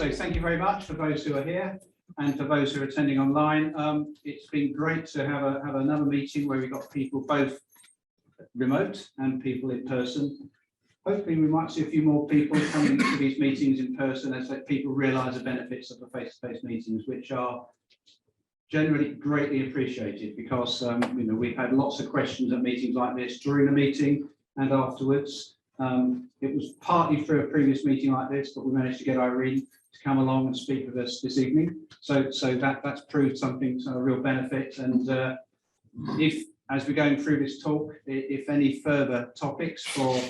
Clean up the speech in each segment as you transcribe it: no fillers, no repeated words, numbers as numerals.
So thank you very much for those who are here and for those who are attending online. It's been great to have another meeting where we've got people both remote and people in person. Hopefully we might see a few more people coming to these meetings in person as people realise the benefits of the face-to-face meetings, which are generally greatly appreciated, because we've had lots of questions at meetings like this during the meeting and afterwards. It was partly through a previous meeting like this, but we managed to get Irene to come along and speak with us this evening. So that's proved something, a real benefit. And if, as we're going through this talk, if any further topics for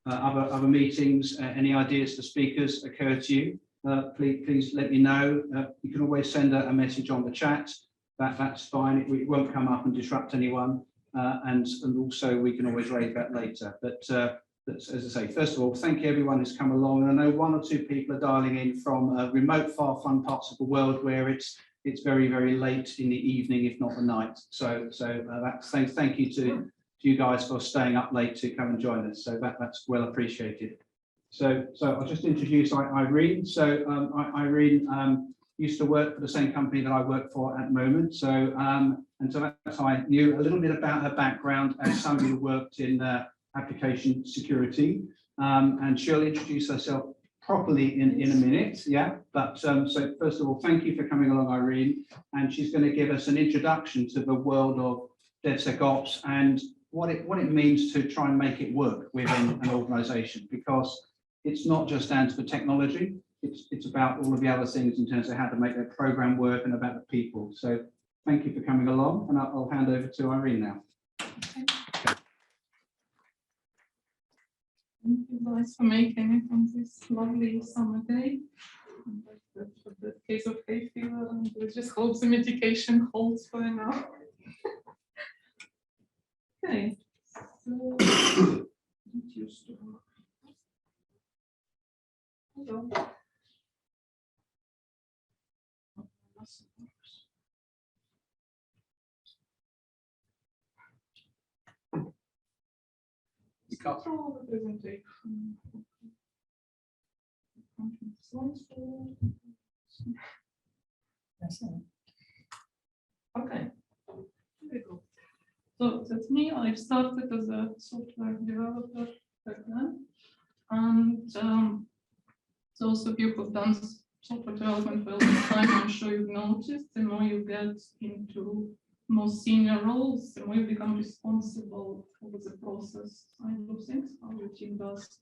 other meetings, any ideas for speakers occur to you, please let me know. You can always send a message on the chat. That's fine. It won't come up and disrupt anyone. And also we can always raise that later. But as I say, first of all, thank you everyone who's come along. And I know 1 or 2 people are dialing in from remote, far-flung parts of the world where it's very, very late in the evening, if not the night. So thank you to you guys for staying up late to come and join us. So that's well appreciated. So I'll just introduce Irene. So Irene used to work for the same company that I work for at the moment. So that's how I knew a little bit about her background as somebody who worked in application security. And she'll introduce herself properly in a minute. Yeah. But so first of all, thank you for coming along, Irene. And she's going to give us an introduction to the world of DevSecOps and what it means to try and make it work within an organization, because it's not just down to the technology, it's about all of the other things in terms of how to make their program work and about the people. So thank you for coming along, and I'll hand over to Irene now. Okay. Thank you guys for making it on this lovely summer day. For the case of hay fever, and we just hope the medication holds for now. Okay, so it used to work. Hello. Control the presentation. Okay, here we go. So that's me. I started as a software developer back then, and those of you who've done software development for a long time, I'm sure you've noticed, the more you get into more senior roles, the more you become responsible for the process side of things, how your team does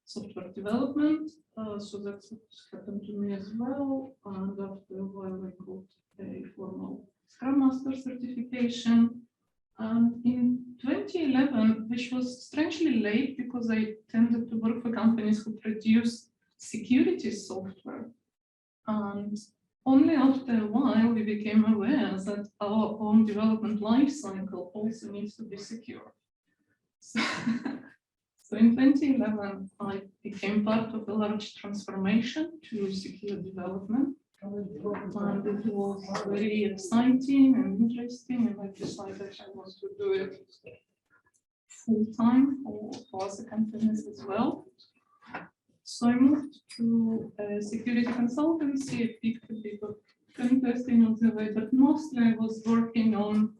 software development. So that's what happened to me as well. And after a while, I got a formal Scrum Master certification. And in 2011, which was strangely late because I tended to work for companies who produce security software. And only after a while we became aware that our own development lifecycle also needs to be secure. So in 2011, I became part of a large transformation to secure development. And it was very exciting and interesting, and I decided I want to do it full-time for other companies as well. So I moved to a security consultancy, I picked a bit of interesting on the way, but mostly I was working on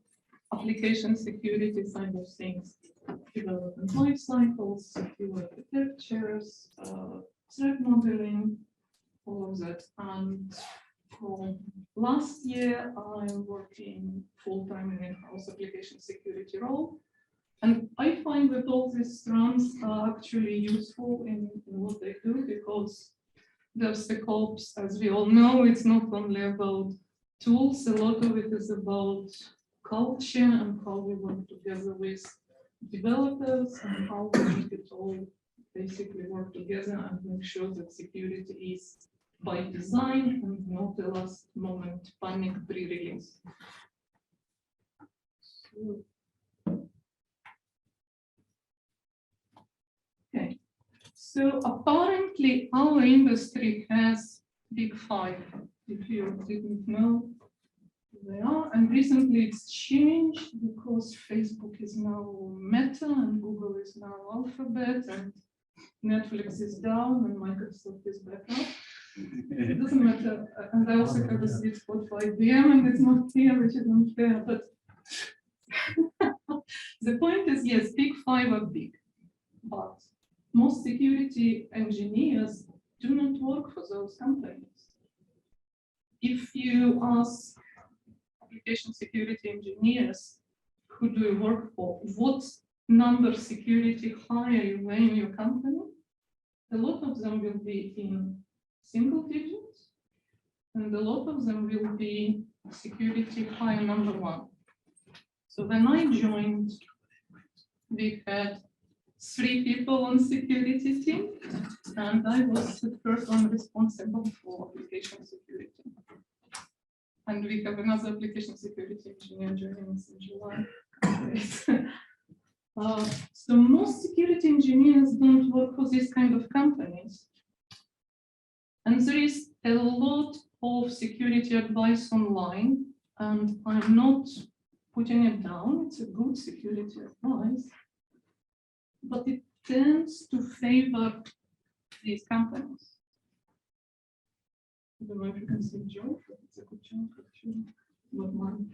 application security side of things, development lifecycles, secure architectures, threat modeling, all of that. And from last year, I'm working full-time in in-house application security role. And I find that all these strands are actually useful in what they do, because DevSecOps, as we all know, it's not only about tools, a lot of it is about culture and how we work together with developers and how we make it all basically work together and make sure that security is by design and not a last moment panic pre-release. Okay, so apparently our industry has big five, if you didn't know they are, and recently it's changed because Facebook is now Meta and Google is now Alphabet and Netflix is down and Microsoft is back up. It doesn't matter. And I also have a sweet spot for IBM, and it's not clear, which is unfair. But the point is, yes, big five are big, but most security engineers do not work for those companies. If you ask application security engineers, who do you work for? What number security hire you weigh in your company? A lot of them will be in single digits, and a lot of them will be security hire number one. So when I joined, we had 3 people on security team, and I was the person responsible for application security. And we have another application security engineer joining us in July. So most security engineers don't work for these kind of companies. And there is a lot of security advice online, and I'm not putting it down. It's a good security advice, but it tends to favor these companies. I don't know if you can see Joe, but it's a good job, actually, not mine.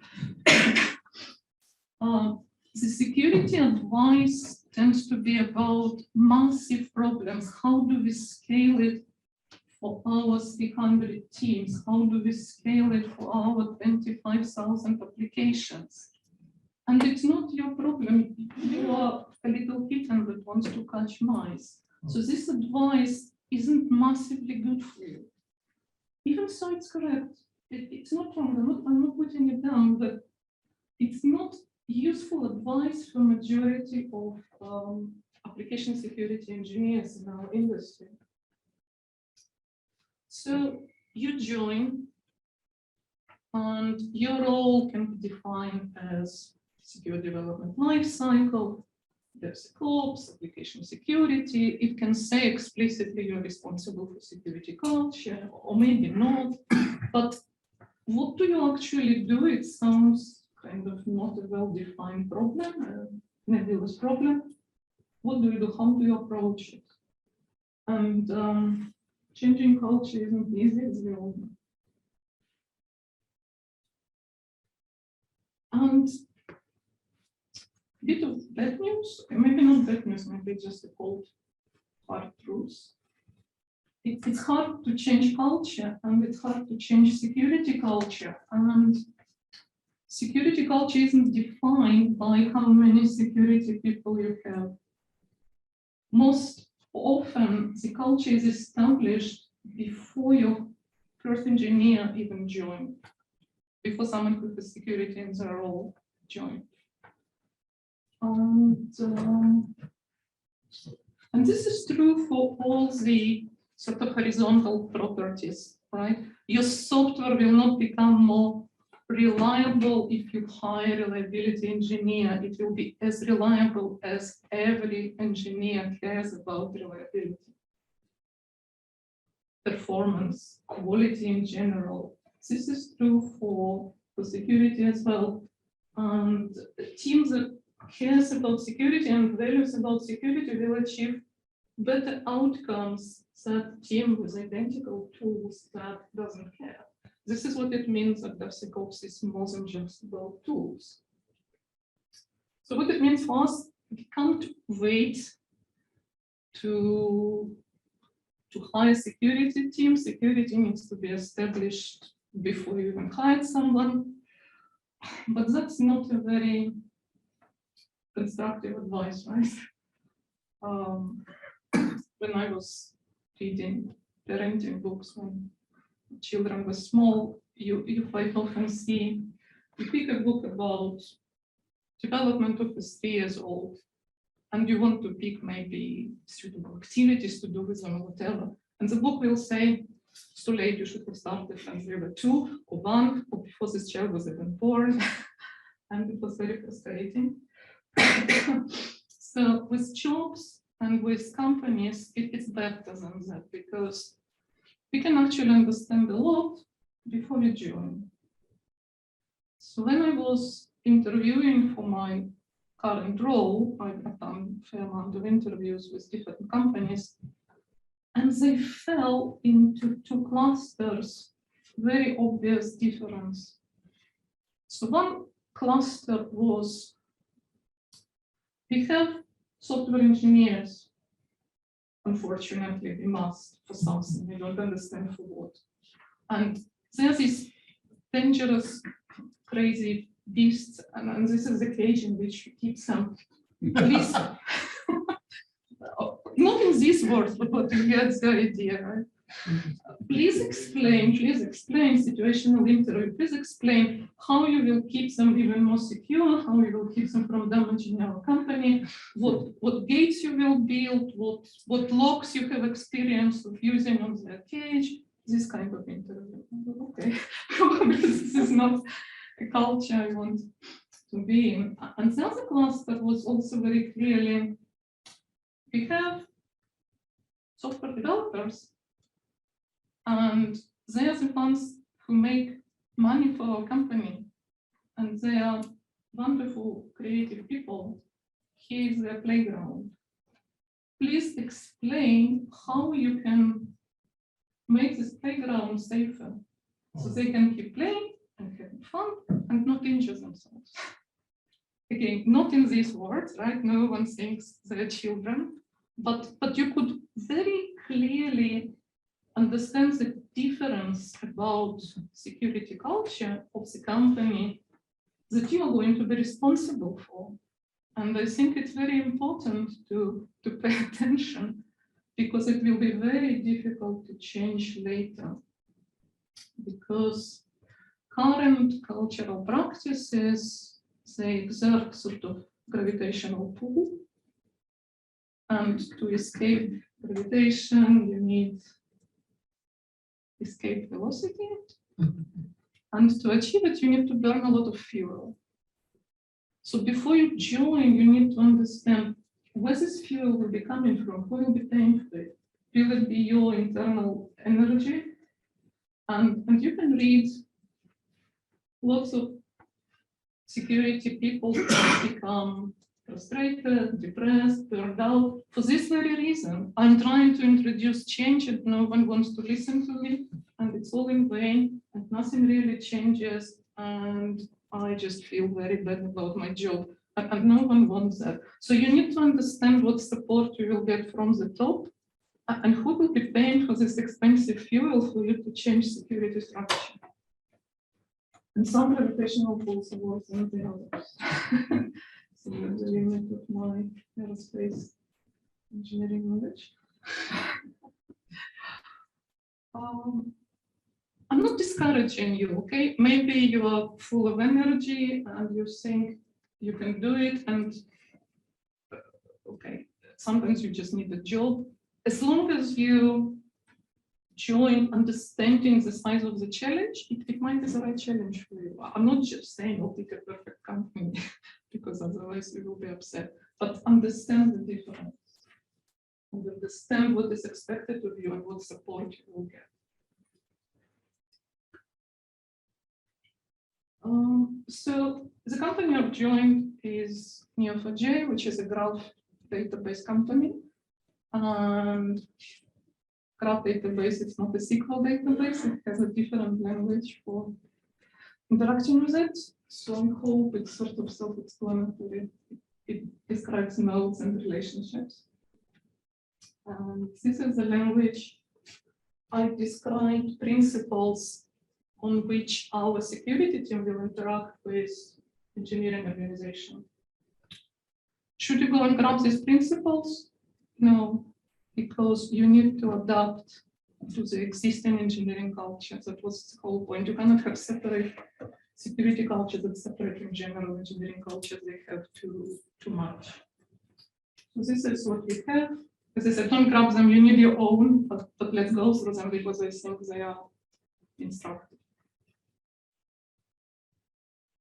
The security advice tends to be about massive problems. How do we scale it for our 300 teams? How do we scale it for our 25,000 applications? And it's not your problem. You are a little kitten that wants to catch mice. So this advice isn't massively good for you. Even so, it's correct. It's not wrong. I'm not putting it down, but it's not useful advice for majority of application security engineers in our industry. So you join, and your role can be defined as secure development lifecycle, DevSecOps, application security. It can say explicitly you're responsible for security culture, or maybe not. But what do you actually do? It sounds kind of not a well-defined problem, a nebulous problem. What do you do? How do you approach it? And changing culture isn't easy, as we all know. And a bit of bad news, maybe not bad news, maybe just a cold, hard truth. It's hard to change culture, and it's hard to change security culture. And security culture isn't defined by how many security people you have. Most often, the culture is established before your first engineer even joined, before someone with the security in their role joined. And this is true for all the sort of horizontal properties, right? Your software will not become more reliable if you hire a reliability engineer. It will be as reliable as every engineer cares about reliability, performance, quality in general. This is true for security as well. And teams that cares about security and values about security will achieve better outcomes than team with identical tools that doesn't care. This is what it means that DevSecOps is more than just about tools. So what it means for us, we can't wait to hire security team. Security needs to be established before you even hire someone. But that's not a very constructive advice, right? When I was reading parenting books when children were small, you quite often see, you pick a book about development of a 3 years old, and you want to pick maybe suitable activities to do with them or whatever. And the book will say, it's too late, you should have started when they were 2 or 1, or before this child was even born. And it was very frustrating. So with jobs and with companies, it's better than that, because we can actually understand a lot before we join. So when I was interviewing for my current role, I've done a fair amount of interviews with different companies. And they fell into two clusters, very obvious difference. So one cluster was, we have software engineers. Unfortunately, we must for something, we don't understand for what. And there's this dangerous, crazy beasts, and this is the cage in which we keep some. Please, not in these words, but you get the idea, right? Please explain situational interview. Please explain how you will keep them even more secure, how you will keep them from damaging our company, what gates you will build, what logs you have experience of using on their cage, this kind of interview. Okay, probably this is not a culture I want to be in. And the other cluster was also very clearly, we have software developers, and they are the ones who make money for our company, and they are wonderful, creative people. Here is their playground. Please explain how you can make this playground safer, so they can keep playing and having fun and not injure themselves. Again, not in these words, right? No one thinks they're children, but you could very clearly understand the difference about security culture of the company that you are going to be responsible for. And I think it's very important to pay attention, because it will be very difficult to change later. Because current cultural practices, they exert sort of gravitational pull. And to escape gravitation, you need escape velocity. And to achieve it, you need to burn a lot of fuel. So before you join, you need to understand where this fuel will be coming from, who will be paying for it. Will it be your internal energy? And you can read lots of security people become frustrated, depressed, burned out. For this very reason, I'm trying to introduce change and no one wants to listen to me, and it's all in vain, and nothing really changes, and I just feel very bad about my job, and no one wants that. So you need to understand what support you will get from the top, and who will be paying for this expensive fuel for you to change security structure. And some gravitational pulls are worse than the others. So the limit of my aerospace engineering knowledge. I'm not discouraging you, okay? Maybe you are full of energy and you think you can do it, and okay, sometimes you just need a job. As long as you join understanding the size of the challenge, it might be the right challenge for you. I'm not just saying, oh, pick a perfect company, because otherwise you will be upset, but understand the difference. And understand what is expected of you and what support you will get. So the company I've joined is Neo4j, which is a graph database company. And graph database, it's not a SQL database, it has a different language for interacting with it. So I hope it's sort of self-explanatory. It describes nodes and relationships. And this is the language I described principles on which our security team will interact with engineering organization. Should you go and grab these principles? No, because you need to adapt to the existing engineering culture. That was the whole point. You cannot have separate security culture that's separate from general engineering culture. They have too much. So this is what we have. As I said, don't grab them, you need your own, but let's go through them because I think they are instructive.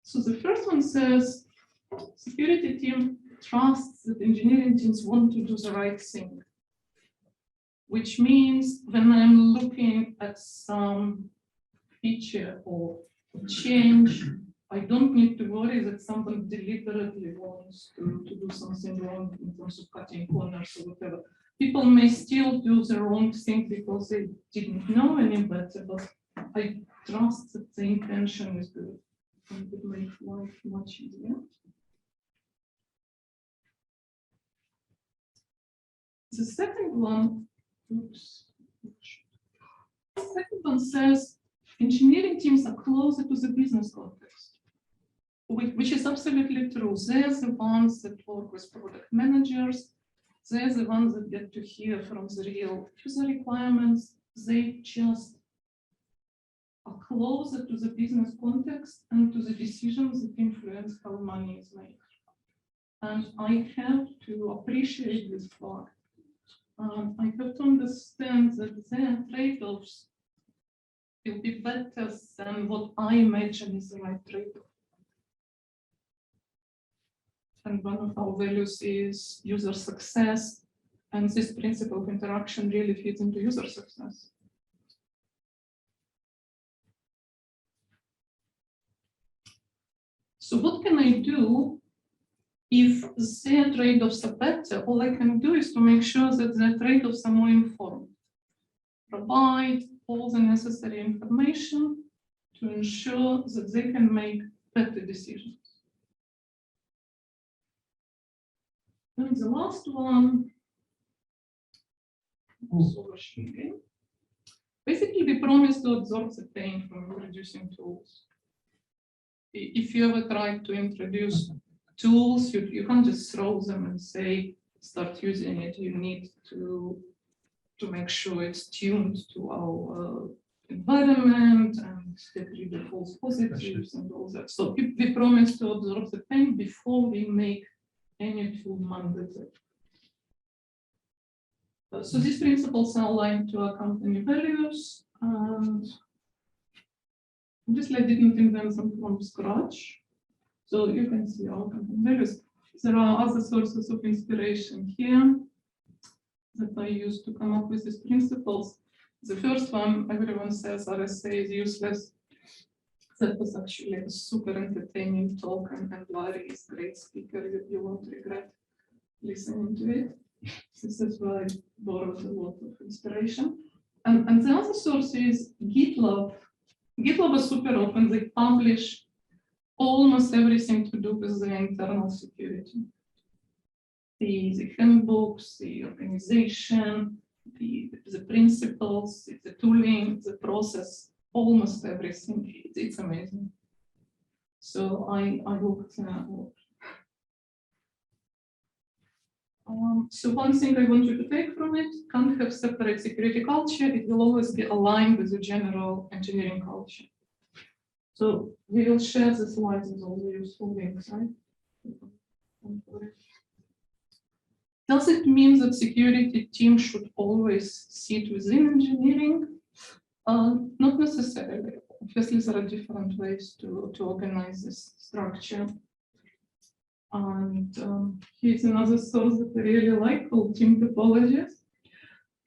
So the first one says, security team trusts that engineering teams want to do the right thing, which means when I'm looking at some feature or change, I don't need to worry that someone deliberately wants to do something wrong in terms of cutting corners or whatever. People may still do the wrong thing because they didn't know any better, but I trust that the intention is good and it makes life much easier. The second one, the second one says engineering teams are closer to the business context, which is absolutely true. They're the ones that work with product managers. They're the ones that get to hear from the real user requirements. They just are closer to the business context and to the decisions that influence how money is made. And I have to appreciate this fact. I have to understand that their trade-offs will be better than what I imagine is the right trade-off. And one of our values is user success, and this principle of interaction really fits into user success. So what can I do if their trade-offs are better? All I can do is to make sure that their trade-offs are more informed. Provide all the necessary information to ensure that they can make better decisions. And the last one, basically we promise to absorb the pain from introducing tools. If you ever try to introduce tools, you can't just throw them and say, start using it. You need to make sure it's tuned to our environment and get rid of false positives and all that. So we promise to absorb the pain before we make any tool mandatory. So these principles are aligned to our company values, and obviously I didn't invent them from scratch. So you can see our company values. There are other sources of inspiration here that I used to come up with these principles. The first one, everyone says RSA is useless. That was actually a super entertaining talk, and Larry is a great speaker. You won't regret listening to it. This is where I borrowed a lot of inspiration. And the other source is GitLab. GitLab is super open. They publish almost everything to do with the internal security. The handbooks, the organization, the principles, the tooling, the process, almost everything. It's amazing. So I looked at that. So one thing I want you to take from it, can't have separate security culture. It will always be aligned with the general engineering culture. So we will share the slides with all the useful links, right? Does it mean that security team should always sit within engineering? Not necessarily. Obviously, there are different ways to organize this structure. And here's another source that I really like called team topologies.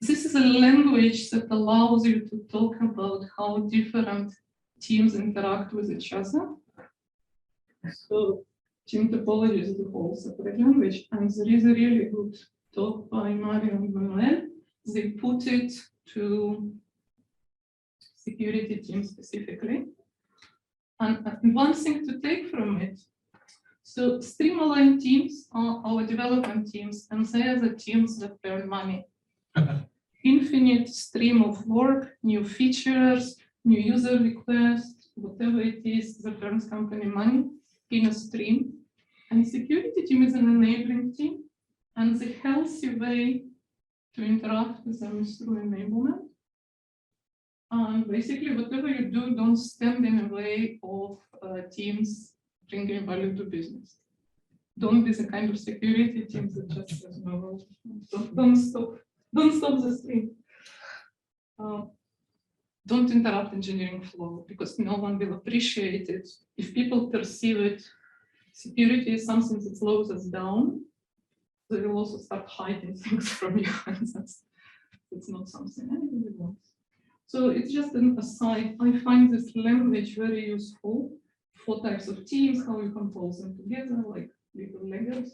This is a language that allows you to talk about how different teams interact with each other. So team topologies is a whole separate language, and there is a really good talk by Mario and Manuel. They put it to security teams specifically. And one thing to take from it, so stream-aligned teams are our development teams, and they are the teams that earn money. Infinite stream of work, new features, new user requests, whatever it is that earns company money in a stream. And security team is an enabling team, and the healthy way to interact with them is through enablement. And basically, whatever you do, don't stand in the way of teams bringing value to business. Don't be the kind of security team that just says no. Don't stop the stream. Don't interrupt engineering flow, because no one will appreciate it. If people perceive it, security is something that slows us down, they will also start hiding things from you, and that's not something anybody wants. So it's just an aside. I find this language very useful. 4 types of teams, how you compose them together, like little Legos.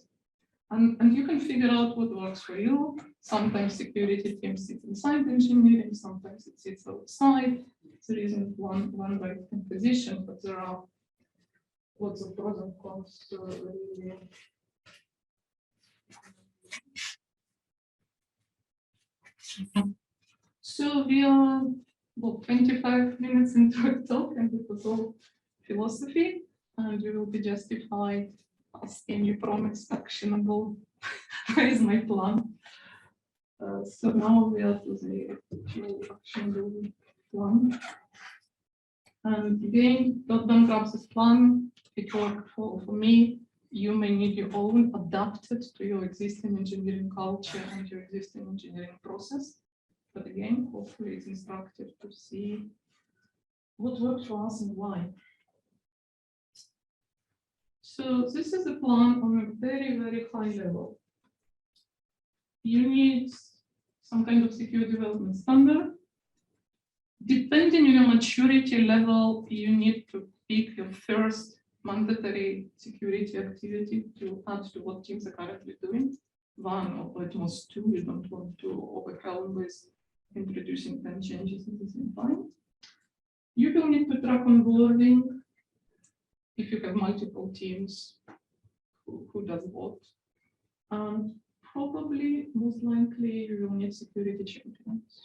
And you can figure out what works for you. Sometimes security team sits inside engineering, sometimes it sits outside. There isn't one right composition, but there are lots of pros and cons to really. So we are 25 minutes into a talk, and it was all philosophy, and we will be justified asking you promised actionable. Where is my plan? So now we are to the actual actionable plan. And again, don't grab this plan. It worked for me. You may need your own, adapted to your existing engineering culture and your existing engineering process. But again, hopefully it's instructive to see what works for us and why. So this is a plan on a very, very high level. You need some kind of secure development standard. Depending on your maturity level, you need to pick your first mandatory security activity to add to what teams are currently doing. One or at most two. You don't want to overwhelm with introducing 10 changes at the same time. You will need to track onboarding if you have multiple teams who does what. And probably, most likely, you will need security champions.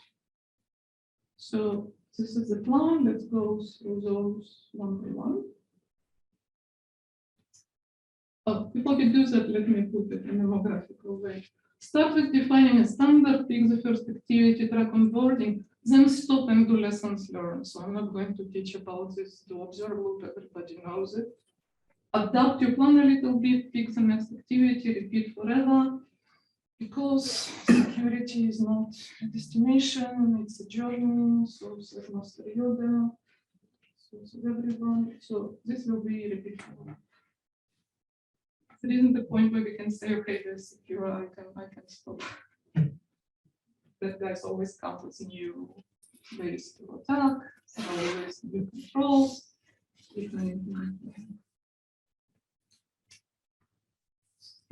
So this is the plan. Let's go through those one by one. Before we do that, let me put it in a more graphical way. Start with defining a standard, pick the first activity, track onboarding, then stop and do lessons learned. So I'm not going to teach about this, the observe loop, everybody knows it. Adapt your plan a little bit, pick the next activity, repeat forever, because security is not a destination, it's a journey, so there's master yoga, so everyone, so this will be repeatable. There isn't the point where we can say, okay, there's secure, I can stop. That guys always come with new ways to attack, so always new controls.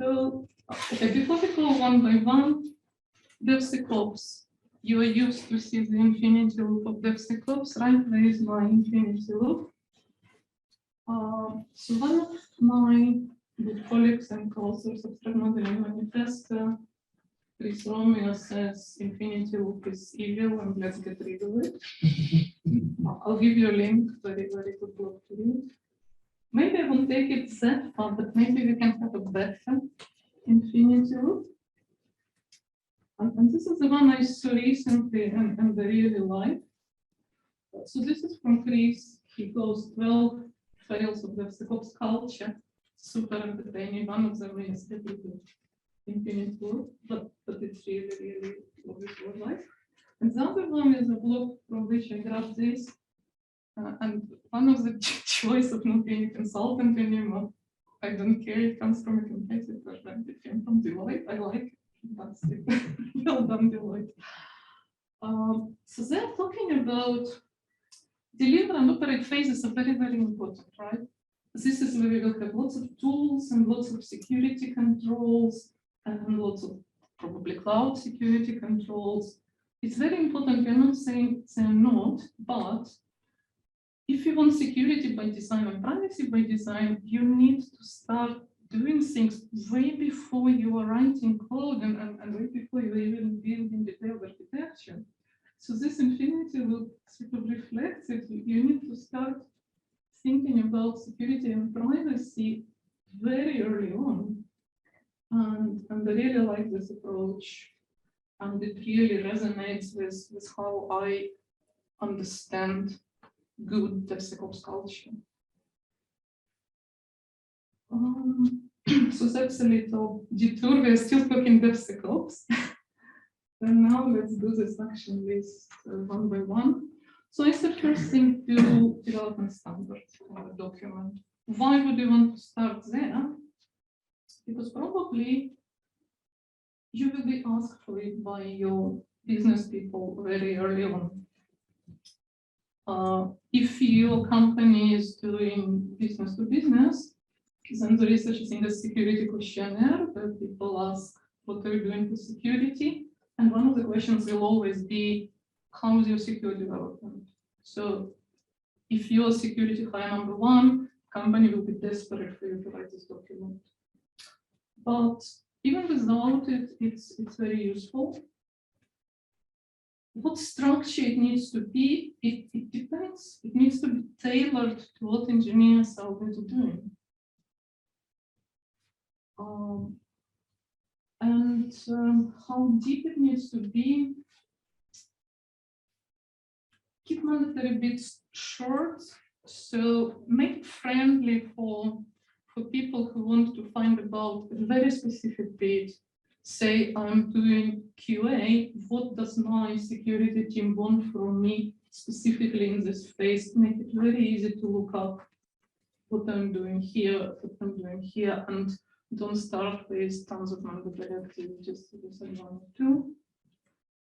So, okay, before we go one by one, DevSecOps. You are used to see the infinity loop of DevSecOps, right? There is my infinity loop. So one of my good colleagues and co-authors of Threat Modeling Manifesto, Chris Romeo, says infinity loop is evil and let's get rid of it. I'll give you a link, very, very good blog to read. Maybe I won't take it that far, but maybe we can have a better infinity loop. And this is the one I saw recently and I really like. So this is from Chris. He goes 12 fails of DevSecOps culture. Super entertaining. One of them is the infinite loop, but it's really, really obviously life. And the other one is a blog from which I grabbed this. And one of the choice of not being a consultant anymore, I don't care, it comes from a competitor, and it came from Deloitte. I like it. That's it. Well done, Deloitte. So they're talking about deliver and operate phases are very, very important, right? This is where we will have lots of tools and lots of security controls and lots of probably cloud security controls. It's very important. We're not saying they're not, but if you want security by design and privacy by design, you need to start doing things way before you are writing code and way before you are even building detailed architecture. So this infinity loop sort of reflects it. You need to start thinking about security and privacy very early on. And I really like this approach. And it really resonates with how I understand good DevSecOps culture. So that's a little detour. We're still talking DevSecOps. And now let's do this action list one by one. So it's the first thing to development standards for a document. Why would you want to start there? Because probably you will be asked for it by your business people very early on. If your company is doing business to business, Then there is such a thing as security questionnaire, where people ask what are you doing for security, and one of the questions will always be, how is your secure development? So if you're security hire number one, company will be desperate for you to write this document. But even without it, it's very useful. What structure it needs to be, it depends. It needs to be tailored to what engineers are already doing. How deep it needs to be, keep mandatory bits short, so make it friendly for people who want to find about a very specific bit. Say I'm doing QA, what does my security team want from me specifically in this phase? Make it very easy to look up what I'm doing here, and don't start with tons of mandatory activities because I want to.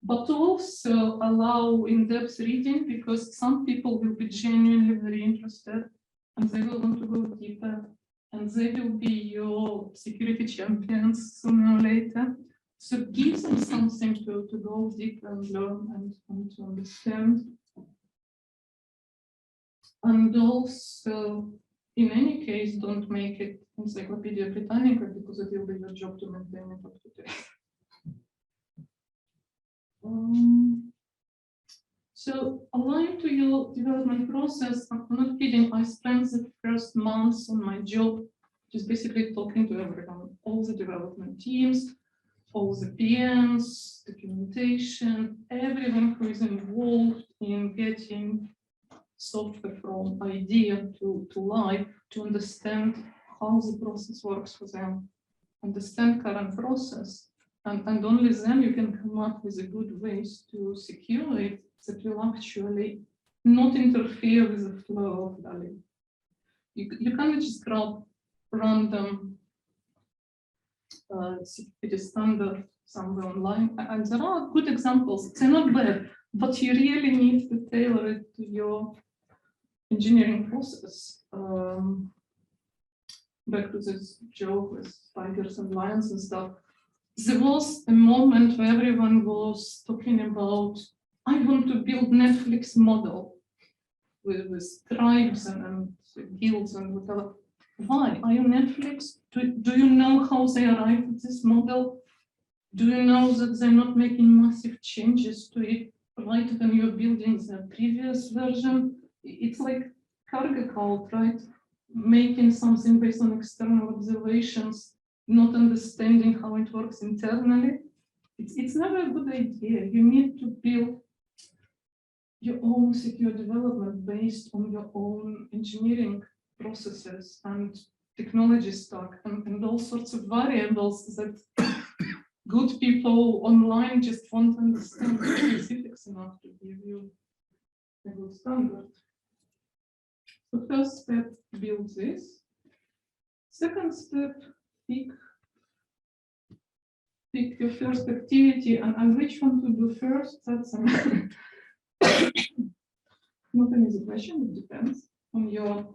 But also allow in-depth reading, because some people will be genuinely very interested and they will want to go deeper, and they will be your security champions sooner or later. So give them something to go deeper and learn and to understand. And also, in any case, don't make it Encyclopedia Britannica, because it will be your job to maintain it up to date. So aligned to your development process, I'm not kidding, I spent the first months on my job just basically talking to everyone, all the development teams, all the PMs, documentation, everyone who is involved in getting software from idea to life, to understand how the process works for them, understand current process, and only then you can come up with a good ways to secure it that will actually not interfere with the flow of value. You can't just grab random security standard somewhere online, and there are good examples. They're not bad, but you really need to tailor it to your engineering process. Back to this joke with tigers and lions and stuff. There was a moment where everyone was talking about, I want to build Netflix model with tribes and guilds and whatever. Why? Are you Netflix? Do you know how they arrived at this model? Do you know that they're not making massive changes to it right when you're building the previous version? It's like cargo cult, right? Making something based on external observations, not understanding how it works internally. It's never a good idea. You need to build your own secure development based on your own engineering processes and technology stack and all sorts of variables that good people online just won't understand the specifics enough to give you a good standard. The first step, build this. Second step, pick your first activity, and which one to do first, that's not an easy question. It depends on your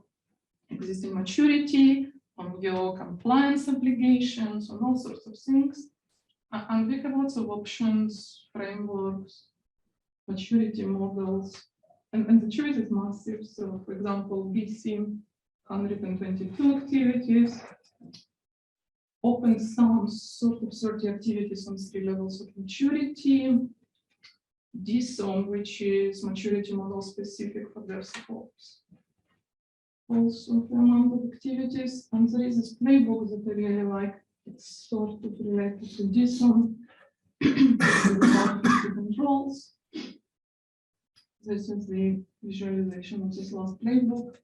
existing maturity, on your compliance obligations, on all sorts of things. And we have lots of options, frameworks, maturity models, and the choice is massive. So, for example, BC, 122 activities, open source, sort of 30 activities on 3 levels of maturity, DSOM, which is maturity model specific for DevSecOps. Also, a amount of activities, and there is this playbook that I really like. It's sort of related to DSOM. Controls. This is the visualization of this last playbook.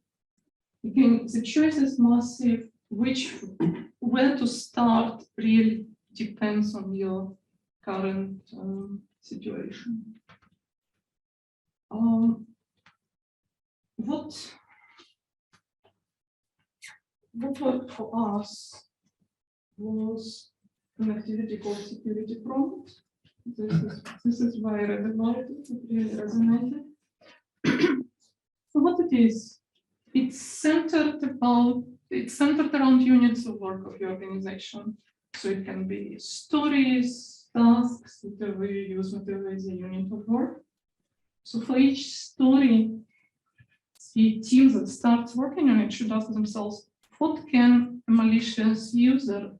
Again, the choice is massive. Where to start really depends on your current situation. What worked for us was an activity called security prompt. This is why I read about it. It really resonated. So what it is, it's centered about it's centered around units of work of your organization. So it can be stories, tasks, whatever you use, whatever is a unit of work. So for each story, the team that starts working on it should ask themselves, what can a malicious user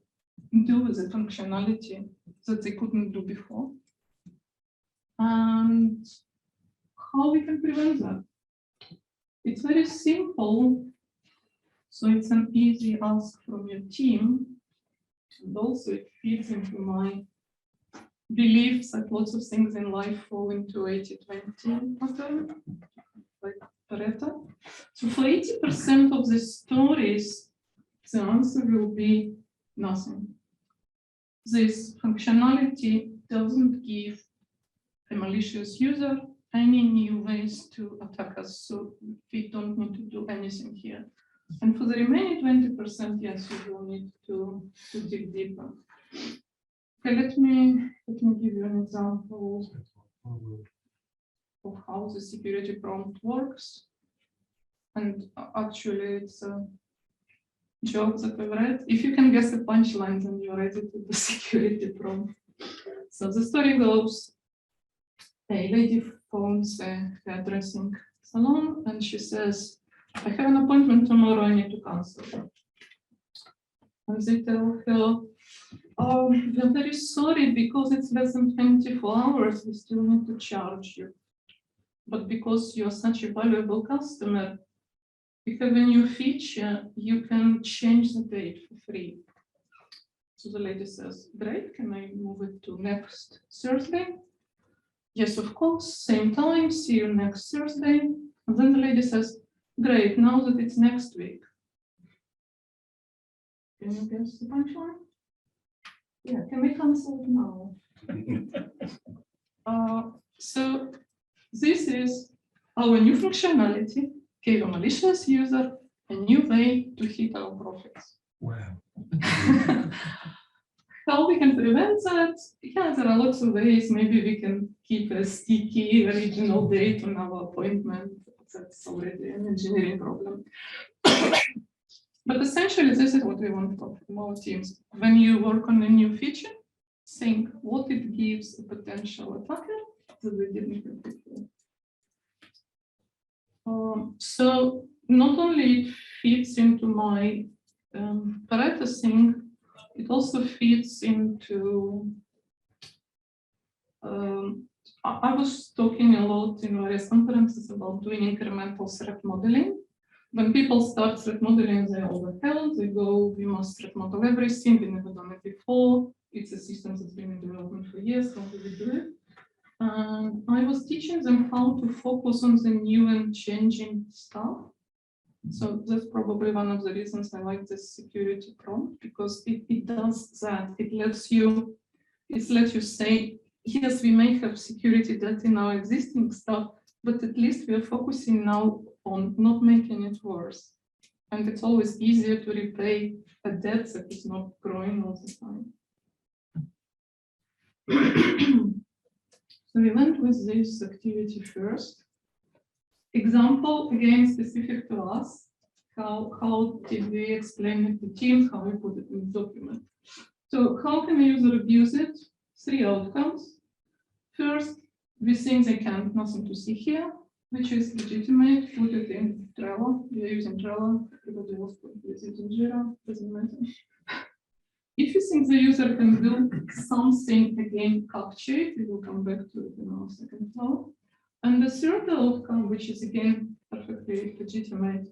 do with the functionality that they couldn't do before? And how we can prevent that? It's very simple. So it's an easy ask from your team. And also it fits into my beliefs that lots of things in life fall into 80-20 pattern, like Pareto. So for 80% of the stories, the answer will be nothing. This functionality doesn't give a malicious user any new ways to attack us, so we don't need to do anything here. And for the remaining 20%, yes, you will need to dig deeper. Okay, let me give you an example of how the security prompt works. And actually, it's a joke that I've read. If you can guess the punchline, then you're ready to the security prompt. So the story goes, a lady phones a hairdressing salon and she says, I have an appointment tomorrow, I need to cancel. And they tell her, oh, we're very sorry, because it's less than 24 hours, we still need to charge you. But because you're such a valuable customer, we have a new feature, you can change the date for free. So the lady says, great, can I move it to next Thursday? Yes, of course, same time, see you next Thursday. And then the lady says, great, now that it's next week. Can you guess the punchline? Yeah, can we cancel it now? So this is our new functionality, gave a malicious user a new way to hit our profits. Wow. How we can prevent that? Yeah, there are lots of ways. Maybe we can keep a sticky original date on our appointment. That's already an engineering problem. But essentially, this is what we want from our teams. When you work on a new feature, think what it gives a potential attacker that we didn't have before. So not only it fits into my Pareto thing, it also fits into, I was talking a lot in various conferences about doing incremental threat modeling. When people start threat modeling, they overwhelmed, they go, we must threat model everything, we never done it before. It's a system that's been in development for years, how do we do it? And I was teaching them how to focus on the new and changing stuff. So that's probably one of the reasons I like this security prompt, because it does that. It lets you say, yes, we may have security data in our existing stuff, but at least we are focusing now on not making it worse. And it's always easier to repay a debt that is not growing all the time. So we went with this activity first. Example, again, specific to us. How did we explain it to teams, how we put it in the document? So how can a user abuse it? 3 outcomes. First, we think they can't, nothing to see here, which is legitimate, put it in Trello. We are using Trello, everybody else is using Jira, doesn't matter. If you think the user can do something, again, capture it, we will come back to it in our second flow. And the third outcome, which is again perfectly legitimate,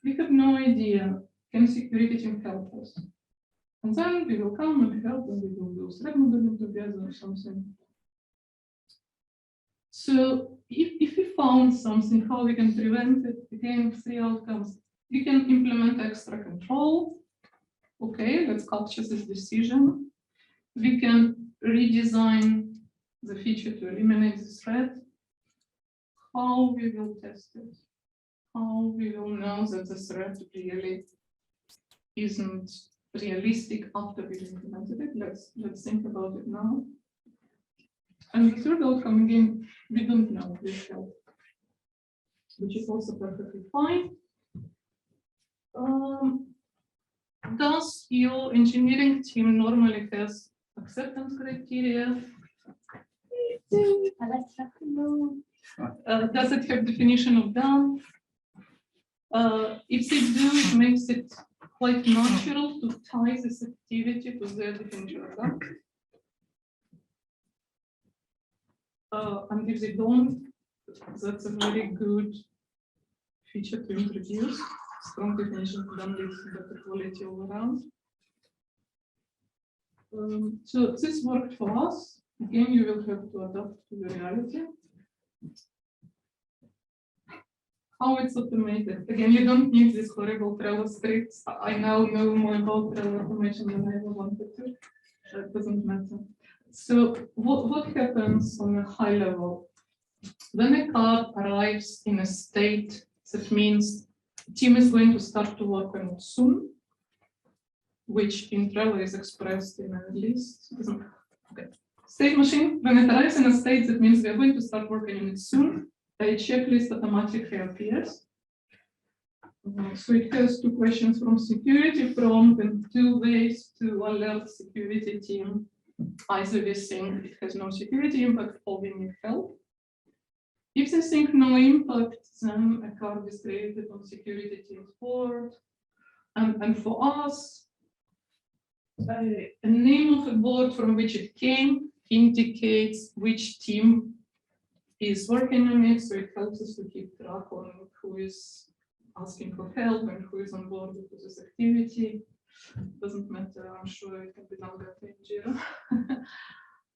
we have no idea, can security team help us? And then we will come and help, and we will do threat modeling together or something. So if we found something, how we can prevent it, again, 3 outcomes. We can implement extra control. Okay, let's capture this decision. We can redesign the feature to eliminate the threat. How we will test it? How we will know that the threat really isn't realistic after we've implemented it? Let's think about it now. And the third outcome, again, we don't know, please help, which is also perfectly fine. does your engineering team normally has acceptance criteria? Does it have definition of done? If they do, it makes it quite natural to tie this activity to their definition of done. And if they don't, that's a very good feature to introduce. Strong definition of done leads to better quality all around. So this worked for us. Again, you will have to adapt to the reality. How it's automated. Again, you don't need this horrible Trello scripts. I now know more about Trello automation than I ever wanted to. That doesn't matter. So what happens on a high level? When a card arrives in a state, that means the team is going to start to work on it soon, which in Trello is expressed in a list. Okay. State machine, when it arrives in a state, that means we are going to start working on it soon. A checklist automatically appears. So it has two questions from security prompt and two ways to alert security team. Either we think it has no security impact or we need help. If they think no impact, then a card is created on security team's board. And for us, a name of a board from which it came indicates which team is working on it, so it helps us to keep track on who is asking for help and who is on board with this activity. Doesn't matter, I'm sure it can be done better in Jira.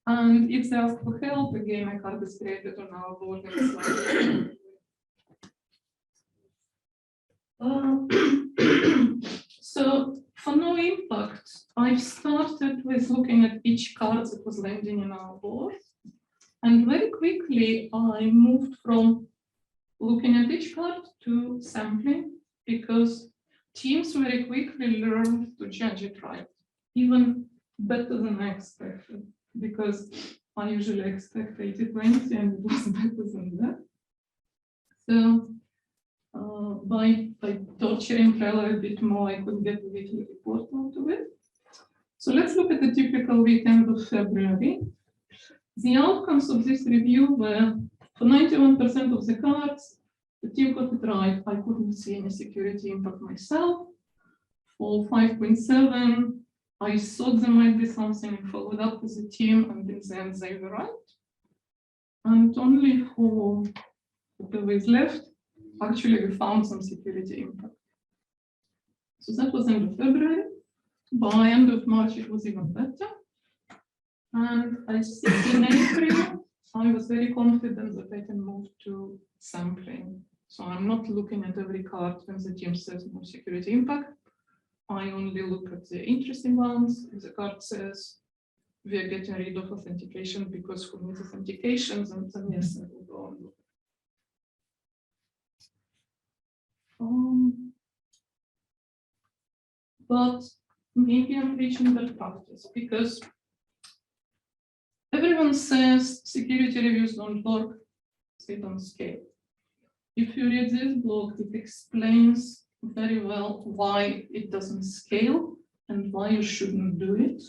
And if they ask for help, again, a card is created on our board. So for no impact, I started with looking at each card that was landing in our board. And very quickly, I moved from looking at each card to sampling, because teams very quickly learned to judge it right, even better than I expected, because I usually expect 80-20 and it was better than that. So by torturing Trello a bit more, I could get the weekly report out of it. So let's look at the typical weekend of February. The outcomes of this review were, for 91% of the cards, the team got it right. I couldn't see any security impact myself. For 5.7, I thought there might be something and followed up with the team, and in the end they were right. And only for whatever is left, actually we found some security impact. So that was end of February. By end of March, it was even better. And I think in April, I was very confident that I can move to sampling. So I'm not looking at every card when the team says no security impact. I only look at the interesting ones. If the card says we are getting rid of authentication because who needs authentication, then yes, I will go on. But maybe I'm reaching that practice, because everyone says security reviews don't work, they don't scale. If you read this blog, it explains very well why it doesn't scale and why you shouldn't do it.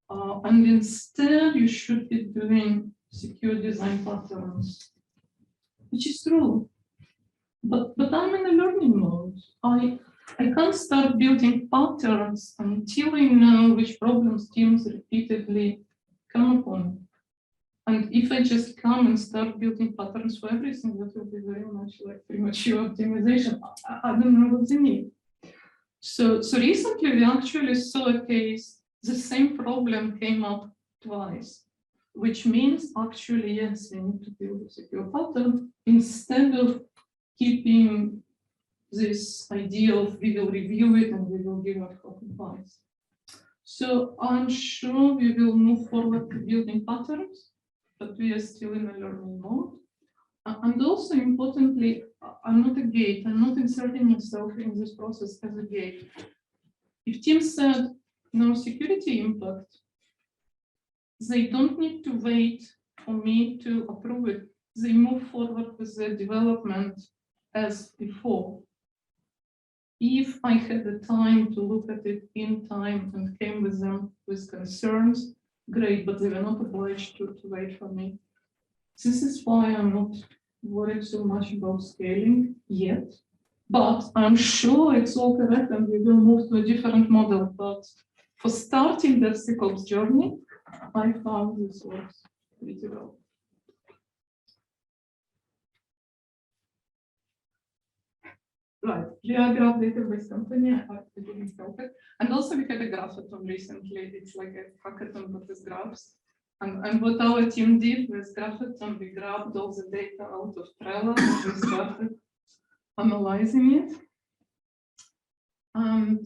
And instead, you should be doing secure design patterns, which is true. But I'm in a learning mode. I can't start building patterns until I know which problems teams repeatedly come upon. And if I just come and start building patterns for everything, that will be very much like premature optimization. I don't know what they need. So recently we actually saw a case, the same problem came up twice, which means actually, yes, we need to build a secure pattern instead of keeping this idea of we will review it and we will give ad hoc advice. So I'm sure we will move forward to building patterns, but we are still in a learning mode. And also importantly, I'm not a gate. I'm not inserting myself in this process as a gate. If team said no security impact, they don't need to wait for me to approve it. They move forward with their development as before. If I had the time to look at it in time and came with them with concerns, great, but they were not obliged to wait for me. This is why I'm not worried so much about scaling yet, but I'm sure it's all correct and we will move to a different model. But for starting the DevSecOps journey, I found this works pretty well. Right, we are a graph database company, I didn't help it. And also we had a graphathon recently. It's like a hackathon but with graphs. And what our team did with graphathon, we grabbed all the data out of Trello and we started analyzing it. And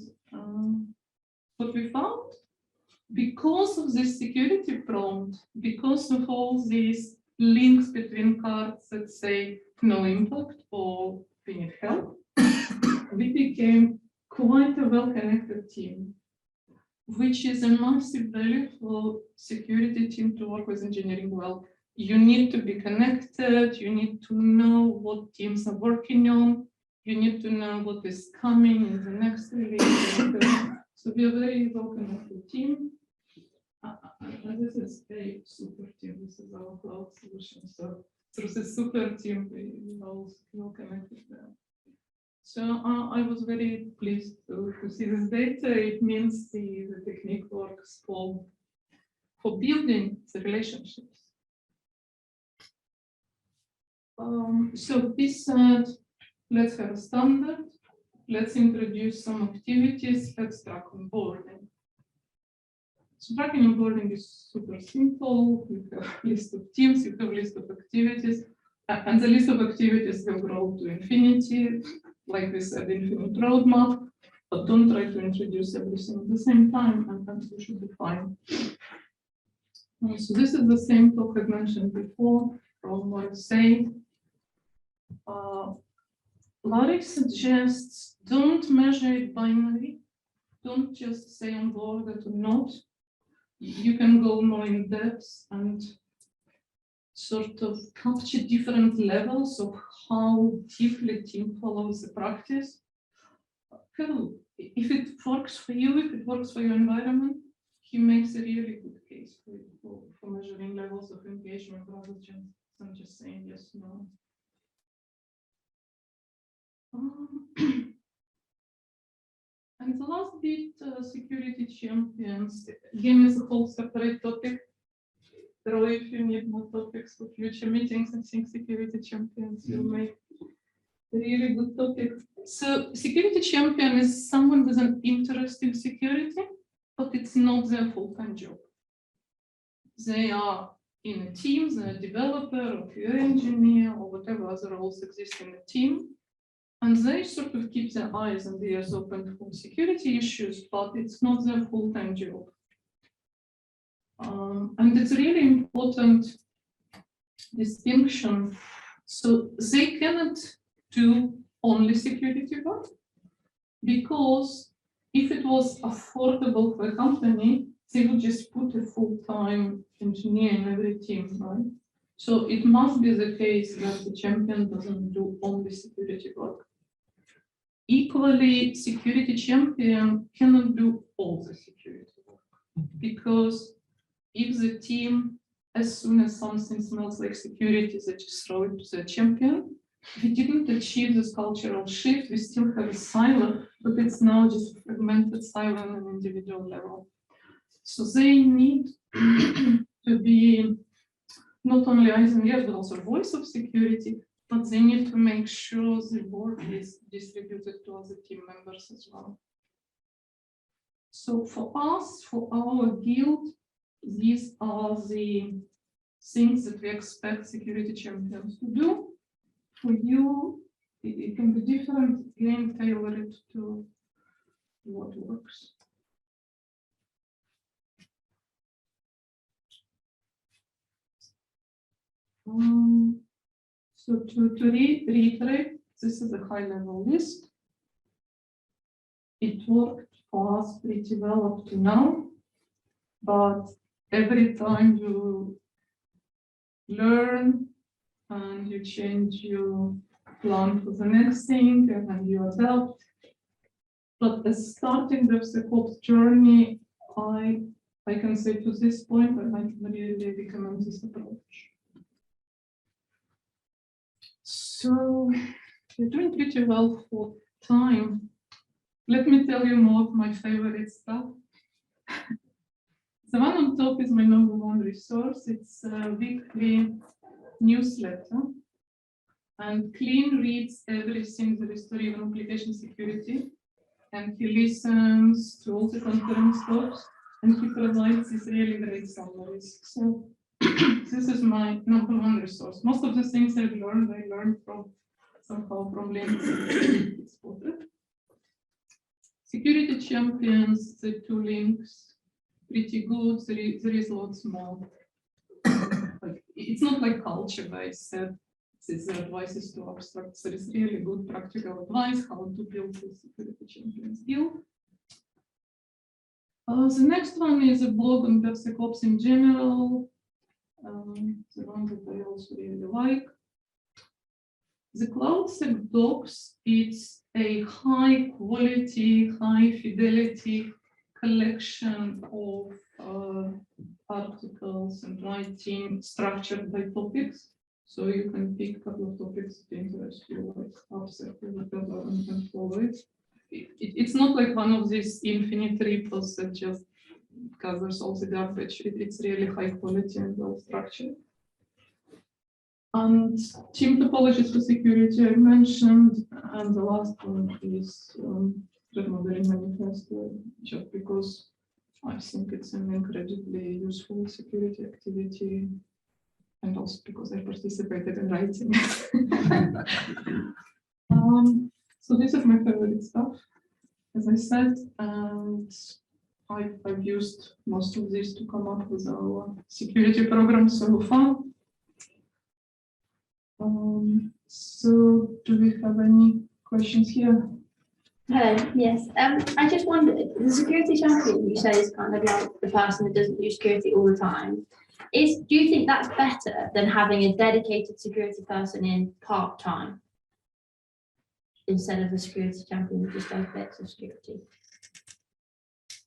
what we found, because of this security prompt, because of all these links between cards that say no impact or we need help, we became quite a well-connected team, which is a massive value for security team to work with engineering well. You need to be connected, you need to know what teams are working on, you need to know what is coming in the next release. So we are a very well-connected team. And this is a super team, this is our cloud solution. So through this super team, we all connected there. So I was very pleased to see this data. It means the technique works for building the relationships. So we said, let's have a standard. Let's introduce some activities. Let's track onboarding. So tracking onboarding is super simple. You have a list of teams, you have a list of activities, and the list of activities will grow to infinity. Like we said, infinite roadmap, but don't try to introduce everything at the same time, and you should be fine. So this is the same talk I mentioned before from what I say. Larry suggests don't measure it binary. Don't just say on board that or not. You can go more in depth and sort of capture different levels of how deeply team follows the practice. If it works for you, if it works for your environment, he makes a really good case for measuring levels of engagement rather than just saying yes, no. And the last bit, security champions, again, is a whole separate topic. So if you need more topics for future meetings, I think security champions will make a really good topic. So security champion is someone with an interest in security, but it's not their full-time job. They are in a team, they're a developer or QA engineer or whatever other roles exist in the team. And they sort of keep their eyes and ears open for security issues, but it's not their full-time job. And it's a really important distinction. So they cannot do only security work, because if it was affordable for a company, they would just put a full-time engineer in every team, right? So it must be the case that the champion doesn't do only security work. Equally, security champion cannot do all the security work, because if the team, as soon as something smells like security, they just throw it to the champion. We didn't achieve this cultural shift. We still have a silo, but it's now just a fragmented silo on an individual level. So they need to be not only eyes and ears, but also voice of security, but they need to make sure the work is distributed to other team members as well. So for us, for our guild, these are the things that we expect security champions to do. For you, it can be different. Again, tailor it to what works. So to reiterate, this is a high-level list. It worked for us pretty well up to now, but every time you learn and you change your plan for the next thing and you adapt, But as starting DevSecOps journey, I can say to this point that I really recommend this approach. So we're doing pretty well for time. Let me tell you more of my favorite stuff. The one on top is my number one resource. It's a weekly newsletter. And Clean reads everything there is to read on application security. And he listens to all the conference talks. And he provides these really great summaries. So this is my number one resource. Most of the things I learned from somehow from Linux. Security champions, the two links, pretty good. There is lots more. Like, it's not like culture where I said this advice is too abstract. There is really good practical advice how to build the security champion skill. The next one is a blog on DevSecOps in general. The one that I also really like. The CloudSec docs, it's a high quality, high fidelity collection of articles and writing structured by topics. So you can pick a couple of topics that interest you, like AppSec or whatever, and follow it. It's not like one of these infinite repos that just covers all the garbage. It's really high quality and well structured. And team topologies for security I mentioned, and the last one is threat modeling manifesto, just because I think it's an incredibly useful security activity, and also because I participated in writing it. So this is my favorite stuff, as I said, and I've used most of this to come up with our security program so far. So do we have any questions here? Hello, yes. I just wondered, the security champion you say is kind of like the person that doesn't do security all the time. Do you think that's better than having a dedicated security person in part-time instead of a security champion who just does bits of security?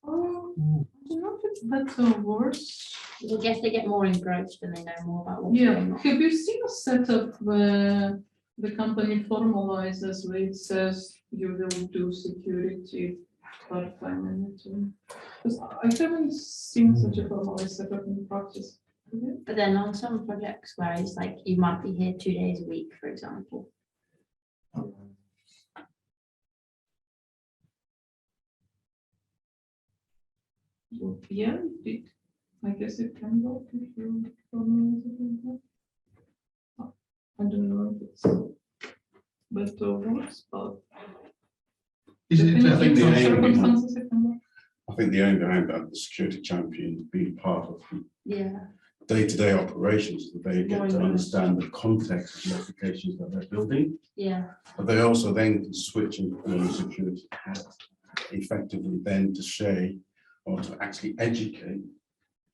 I don't know if it's better or worse. I guess they get more engrossed and they know more about what's going on. Have you seen a setup where the company formalizes where it says you will do security part-time and because I haven't seen such a formalized setup in practice. But then on some projects where it's like you might be here 2 days a week, for example. So, yeah, I guess it can work if you formalize it like that. I don't know if it's better or worse, but I think the aim behind that, the security champion being part of the day-to-day operations, that they get to understand the context of the applications that they're building. Yeah. But they also then can switch and security hat effectively then to share or to actually educate,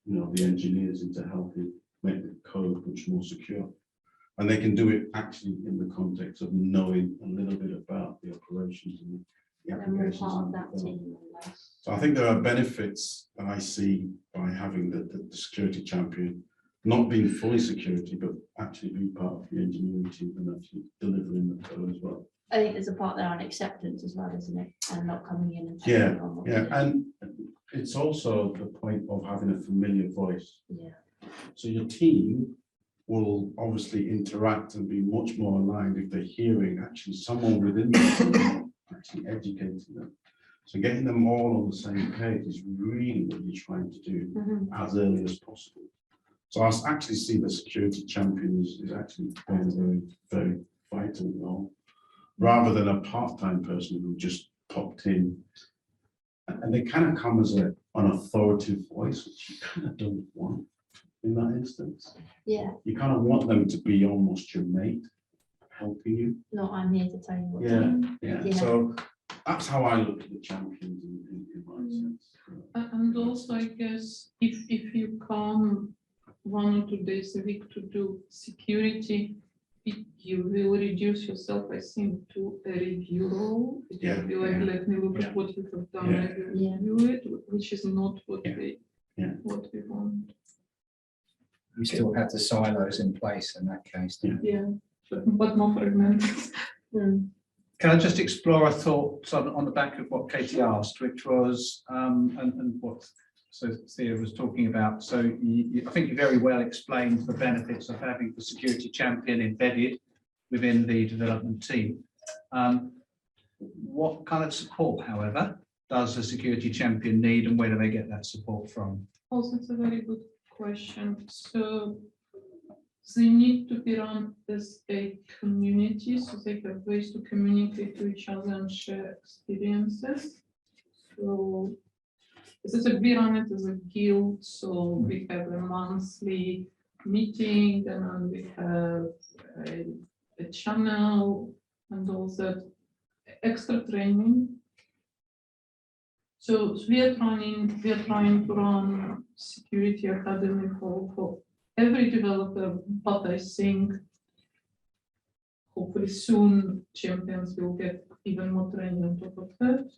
the engineers into helping make the code much more secure. And they can do it actually in the context of knowing a little bit about the operations and the applications. Part of that team. So I think there are benefits that I see by having the security champion not being fully security, but actually being part of the engineering team and actually delivering the code as well. I think there's a part there on acceptance as well, isn't it? And not coming in and and it's also the point of having a familiar voice. Yeah. So your team will obviously interact and be much more aligned if they're hearing actually someone within the team actually educating them. So getting them all on the same page is really what you're trying to do as early as possible. So I actually see the security champion is actually playing a very, very vital role, rather than a part-time person who just popped in. And they kind of come as an authoritative voice, which you kind of don't want in that instance. Yeah. You kind of want them to be almost your mate, helping you. No, I'm here to tell you what to do. Yeah. So that's how I look at the champions in my sense. And also, I guess, if you come 1 or 2 days a week to do security, you will reduce yourself, I think, to a review role. It Yeah, will be like, yeah. let me look Yeah. at what you have done, Yeah. I will Yeah. review it, which is not what Yeah. we Yeah. what we want. We still have the silos in place in that case. don't we? Yeah, but more fragmented. Can I just explore a thought on the back of what Katie asked, which was, and what Thea was talking about. So I think you very well explained the benefits of having the security champion embedded within the development team. What kind of support, however, does the security champion need, and where do they get that support from? Also, it's a very good question. So they need to be run as a community, so they have ways to communicate to each other and share experiences. So this is we run it as a guild, so we have a monthly meeting, and then we have a channel and all that extra training. So we are trying to run security academy for every developer, but I think hopefully soon champions will get even more training on top of that.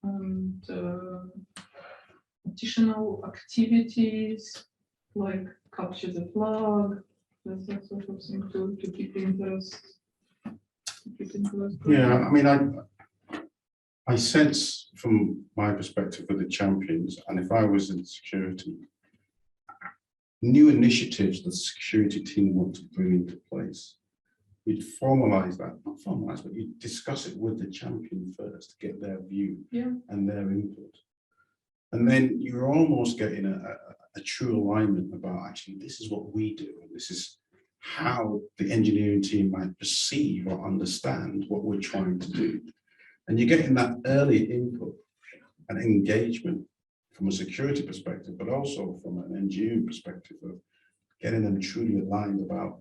And additional activities like capture the flag, that sort of thing to keep interest. Yeah, I mean, I sense from my perspective with the champions, and if I was in security, new initiatives that the security team want to bring into place, you'd formalize that, not formalize, but you'd discuss it with the champion first to get their view and their input. And then you're almost getting a true alignment about actually, this is what we do, and this is how the engineering team might perceive or understand what we're trying to do. And you're getting that early input and engagement from a security perspective, but also from an engineering perspective of getting them truly aligned about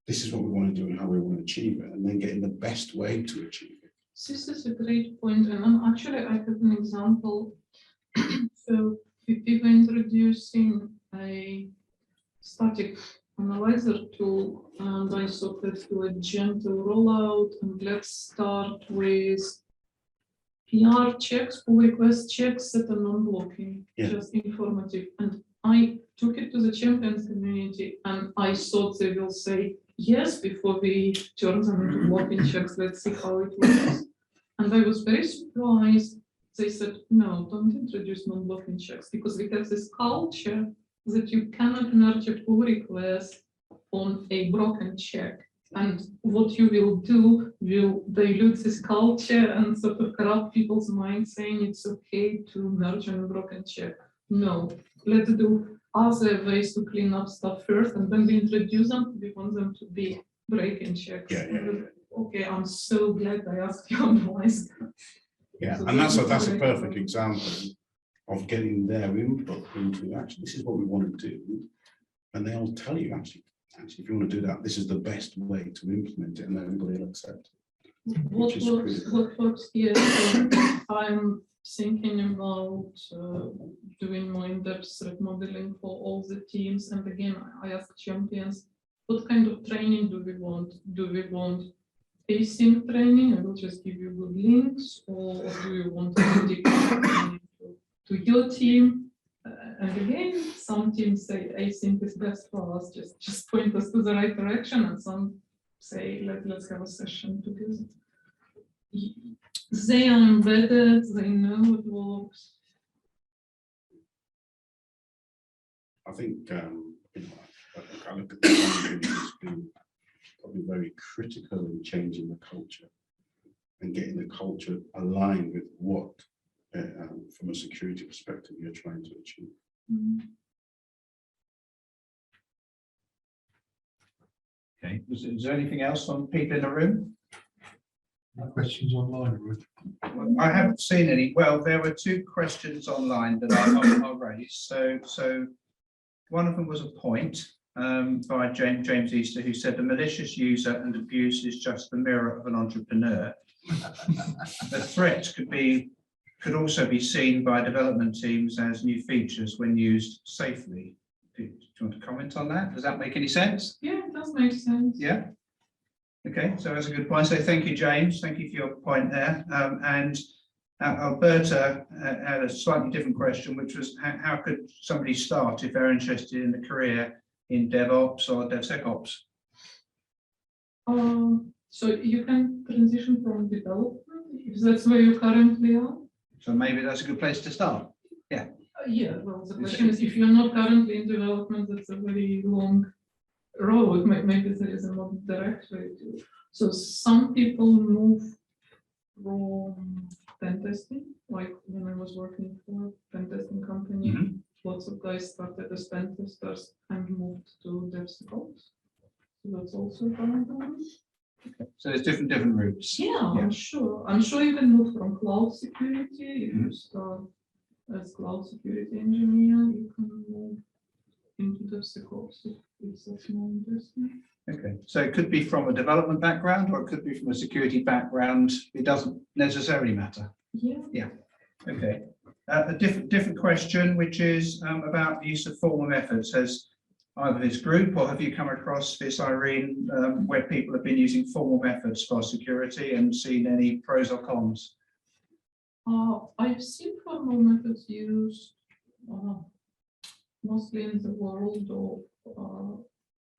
this is what we want to do and how we want to achieve it, and then getting the best way to achieve it. This is a great point, and actually I have an example. So we were introducing a static analyzer tool, and I thought let's do a gentle rollout, and let's start with PR checks, pull request checks that are non-blocking, just informative. And I took it to the champions community, and I thought they will say yes before we turn them into blocking checks. Let's see how it works. And I was very surprised. They said, no, don't introduce non-blocking checks, because we have this culture that you cannot nurture pull requests on a broken check. And what you will do will dilute this culture and sort of corrupt people's minds, saying it's okay to merge on a broken check. No, let's do other ways to clean up stuff first, and when we introduce them, we want them to be break-in checks. Okay, I'm so glad I asked you advice. Yeah, So and that's a great. perfect example of getting their input into actually, this is what we want to do. And they'll tell you actually, if you want to do that, this is the best way to implement it, and everybody will accept it. What works here? So I'm thinking about doing more in-depth threat modeling for all the teams. And again, I ask champions, what kind of training do we want? Do we want async training? I will just give you good links, or do you want to dedicate training to your team? And again, some teams say async is best for us, just point us to the right direction, and some say let's have a session together. They are embedded, they know it works. I think, I look at the champions as being probably very critical in changing the culture and getting the culture aligned with what, from a security perspective, you're trying to achieve. Okay, is there anything else on people in the room? No questions online, Ruth. I haven't seen any. Well, there were two questions online that I'll raise. So one of them was a point by James Easter, who said the malicious user and abuse is just the mirror of an entrepreneur. The threat could also be seen by development teams as new features when used safely. Do you want to comment on that? Does that make any sense? Yeah, it does make sense. Yeah. Okay, so that's a good point. So thank you, James. Thank you for your point there. And Alberta had a slightly different question, which was how could somebody start if they're interested in a career in DevOps or DevSecOps? So you can transition from development if that's where you currently are. So maybe that's a good place to start. Yeah, well, the question is if you're not currently in development, that's a very long road. Maybe there is a more direct way to. So some people move from pen testing, like when I was working for a pen testing company, Mhm. lots of guys started as pen testers and moved to DevSecOps. So that's also one. So there's different routes. Yeah, Yeah. I'm sure. I'm sure you can move from cloud security. If you start as cloud security engineer, you can move into DevSecOps if that's more interesting. Okay, so it could be from a development background or it could be from a security background. It doesn't necessarily matter. Yeah. Okay, a different question, which is about the use of formal methods. Has either this group or have you come across this, Irene, where people have been using formal methods for security and seen any pros or cons? I've seen formal methods used mostly in the world of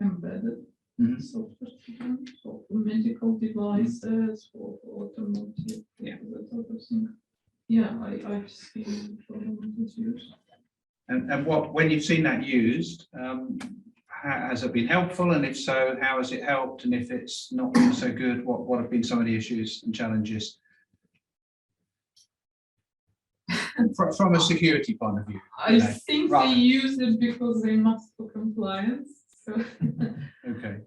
embedded Mhm. software systems, for medical devices, for automotive, that sort of thing. Yeah, I've seen formal methods used. And when you've seen that used, has it been helpful? And if so, how has it helped? And if it's not been so good, what have been some of the issues and challenges? From a security point of view. I think rather- they use it because they must for compliance. So, Okay.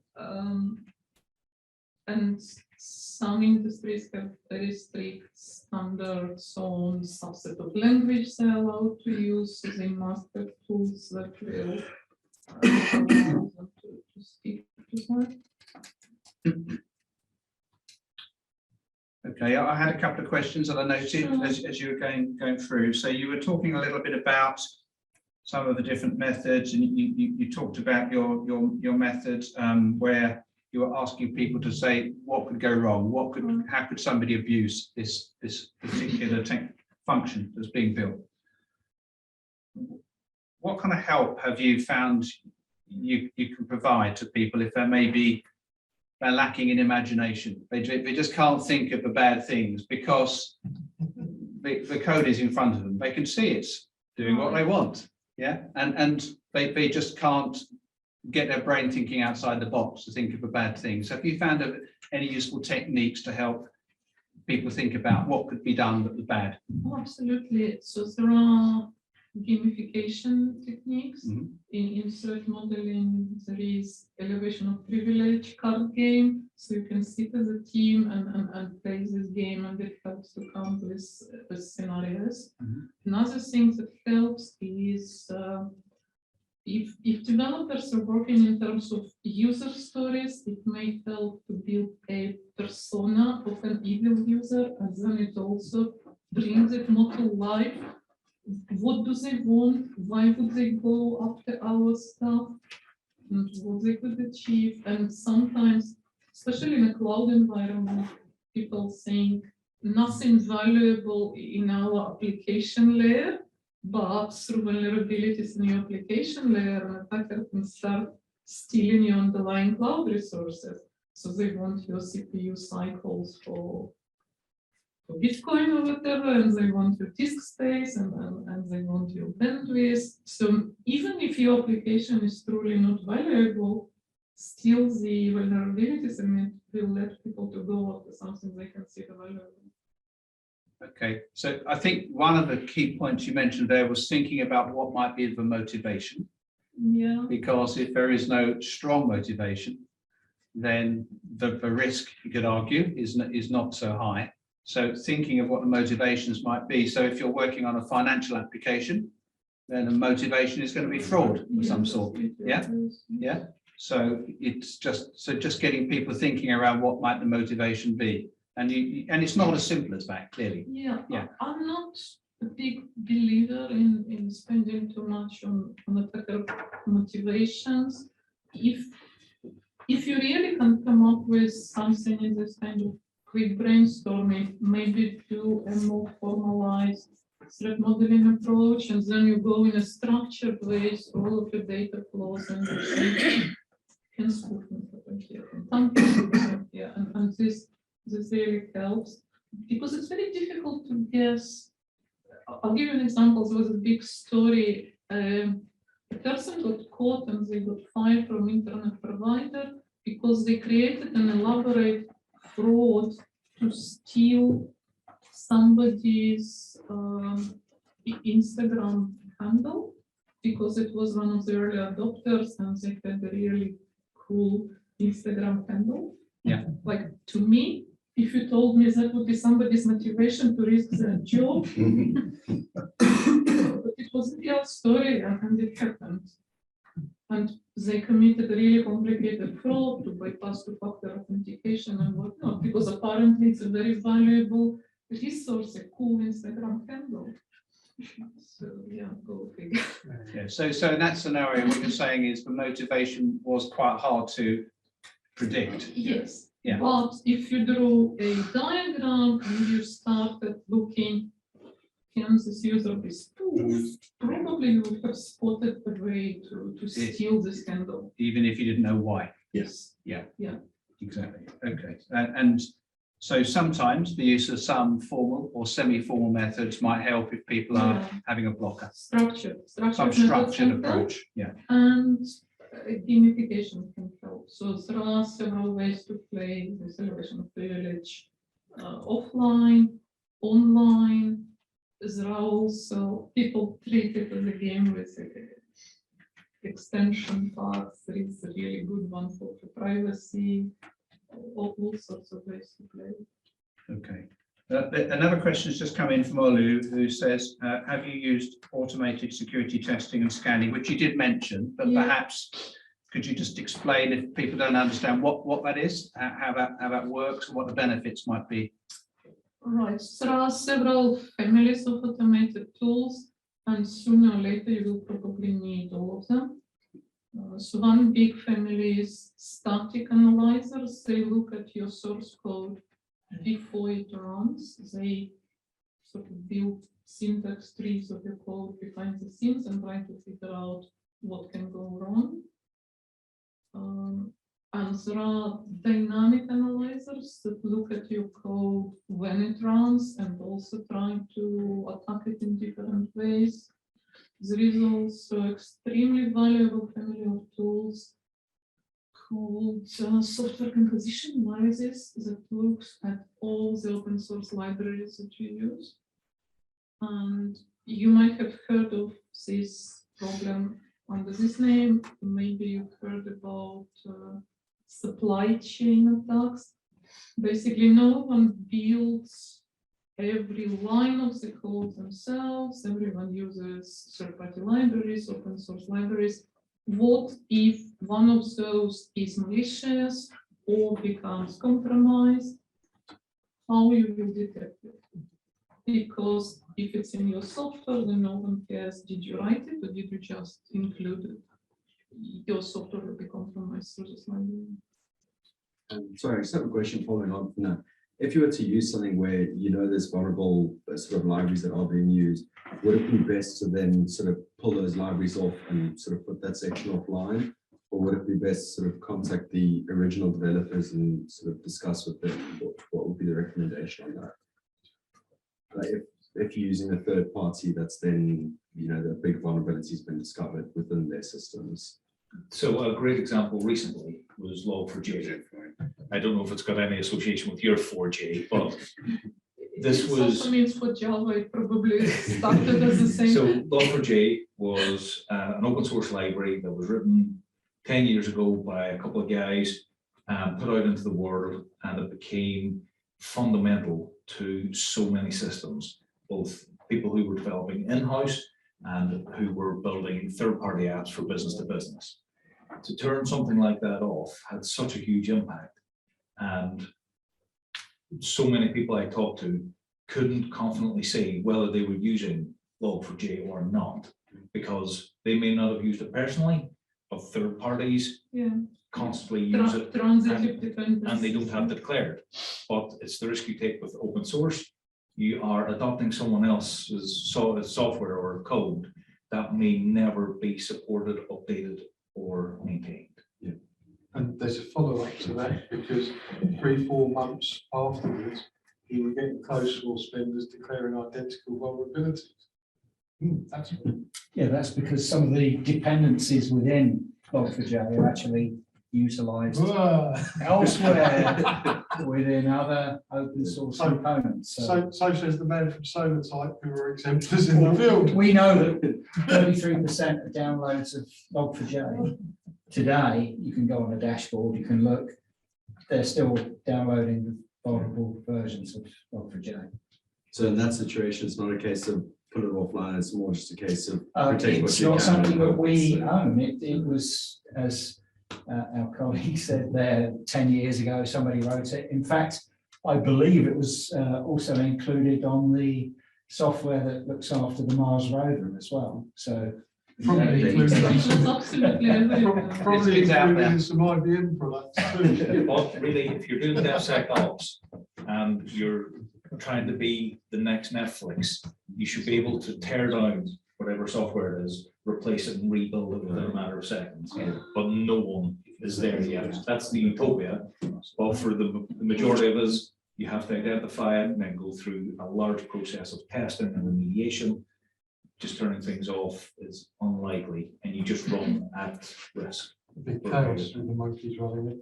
and some industries have very strict standards on subset of language they're allowed to use. So they must have tools that will allow them to speak to that. Okay, I had a couple of questions that I noted Sure. as you were going through. So you were talking a little bit about some of the different methods, and you talked about your method where you were asking people to say what could go wrong, how could somebody abuse this particular function that's being built. What kind of help have you found you can provide to people if they're lacking in imagination? They just can't think of the bad things because the code is in front of them. They can see it's doing what they want. Yeah, and they just can't get their brain thinking outside the box to think of the bad things. Have you found any useful techniques to help people think about what could be done but the bad? Oh, absolutely. So there are gamification techniques. Mhm. In threat modeling, there is elevation of privilege card game. So you can sit as a team and play this game, and it helps to come with scenarios. Mhm. Another thing that helps is if developers are working in terms of user stories, it may help to build a persona of an evil user, and then it also brings it more to life. What do they want? Why would they go after our stuff? And what they could achieve? And sometimes, especially in a cloud environment, people think nothing valuable in our application layer, but through vulnerabilities in your application layer, an attacker can start stealing your underlying cloud resources. So they want your CPU cycles for Bitcoin or whatever, and they want your disk space and they want your bandwidth. So even if your application is truly not valuable, still the vulnerabilities in it will let people to go after something they consider valuable. Okay, so I think one of the key points you mentioned there was thinking about what might be the motivation. Yeah. Because if there is no strong motivation, then the risk, you could argue, is not so high. So thinking of what the motivations might be. So if you're working on a financial application, then the motivation is going to be fraud of some sort. Yeah, yeah. So it's just getting people thinking around what might the motivation be, and it's not as simple as that, clearly. Yeah. Yeah. I'm not a big believer in spending too much on attacker motivations. If you really can come up with something in this kind of quick brainstorming, maybe do a more formalized threat modeling approach, and then you go in a structured way through all of the data flows and you see, can spoofing happen here, something happen here, and this really helps, because it's very difficult to guess. I'll give you an example. There was a big story. A person got caught and they got fired from internet provider because they created an elaborate fraud to steal somebody's Instagram handle, because it was one of the early adopters and they had a really cool Instagram handle. Yeah. Like, to me, if you told me that would be somebody's motivation to risk their job, but it was a real story and it happened. And they committed a really complicated fraud to bypass two-factor authentication and whatnot, because apparently it's a very valuable resource, a cool Instagram handle. So yeah, go figure. Yeah, so in that scenario, what you're saying is the motivation was quite hard to predict. Yes. Yeah. But if you drew a diagram and you started looking, can this user be spoofed? Probably you would have spotted a way to steal this handle. Even if you didn't know why. Yes. Yeah. Yeah. Exactly. Okay. And so sometimes the use of some formal or semi-formal methods might help if people are Yeah. having a blocker. Some Structured approach. Yeah. And gamification can help. So there are several ways to play the celebration of privilege, offline, online. There are also people treat it as a game with extension paths. There is a really good one for privacy, all sorts of ways to play. Okay. Another question has just come in from Olu, who says, have you used automated security testing and scanning, which you did mention, but Yeah. perhaps could you just explain, if people don't understand what that is, how that works, and what the benefits might be? Right, there are several families of automated tools, and sooner or later you will probably need all of them. So one big family is static analyzers. They look at your source code before it runs. They sort of build syntax trees of your code behind the scenes and try to figure out what can go wrong. And there are dynamic analyzers that look at your code when it runs and also trying to attack it in different ways. There is also extremely valuable family of tools called software composition analysis that looks at all the open source libraries that you use. And you might have heard of this problem under this name. Maybe you've heard about supply chain attacks. Basically, no one builds every line of the code themselves. Everyone uses third-party libraries, open source libraries. What if one of those is malicious or becomes compromised? How you will detect it? Because if it's in your software, then no one cares, did you write it or did you just include it? Your software will be compromised through this library. Sorry, I just have a question following on from that. If you were to use something where you know there's vulnerable sort of libraries that are being used, would it be best to then sort of pull those libraries off and sort of put that section offline? Or would it be best to sort of contact the original developers and sort of discuss with them what would be the recommendation on that? Like if you're using a third party that's then, you know, the big vulnerability has been discovered within their systems. So a great example recently was Log4j. I don't know if it's got any association with your 4J, but this It was. also means for Java, it probably started as the same. So Log4j was an open source library that was written 10 years ago by a couple of guys and put out into the world, and it became fundamental to so many systems, both people who were developing in-house and who were building third-party apps for business to business. To turn something like that off had such a huge impact, and so many people I talked to couldn't confidently say whether they were using Log4j or not, because they may not have used it personally, of third parties Yeah. constantly use it Transitive dependency. and they don't have to declare it. But it's the risk you take with open source. You are adopting someone else's software or code that may never be supported, updated, or maintained. And there's a follow-up to that, because 3-4 months afterwards, you were getting close to spenders declaring identical vulnerabilities. That's that's because some of the dependencies within Log4j are actually utilised elsewhere within other open source components. so says the man from Solartype who were exemplars in the field. We know that 33% of downloads of Log4j today, you can go on a dashboard, you can look, they're still downloading the vulnerable versions of Log4j. So in that situation, it's not a case of put it offline, it's more just a case of protect what It's you not can. something that we own. It was, as our colleague said there, 10 years ago, somebody wrote it. In fact, I believe it was also included on the software that looks after the Mars rover as well. So Probably Yeah, included It's absolutely everywhere. probably It's out included there. in some IBM products too. But really, if you're doing DevSecOps and you're trying to be the next Netflix, you should be able to tear down whatever software it is, replace it and rebuild it within a matter of seconds. But no one is there yet. That's the utopia. But for the majority of us, you have to identify it and then go through a large process of testing and remediation. Just turning things off is unlikely, and you just run at risk. Big chaos with the monkeys running it.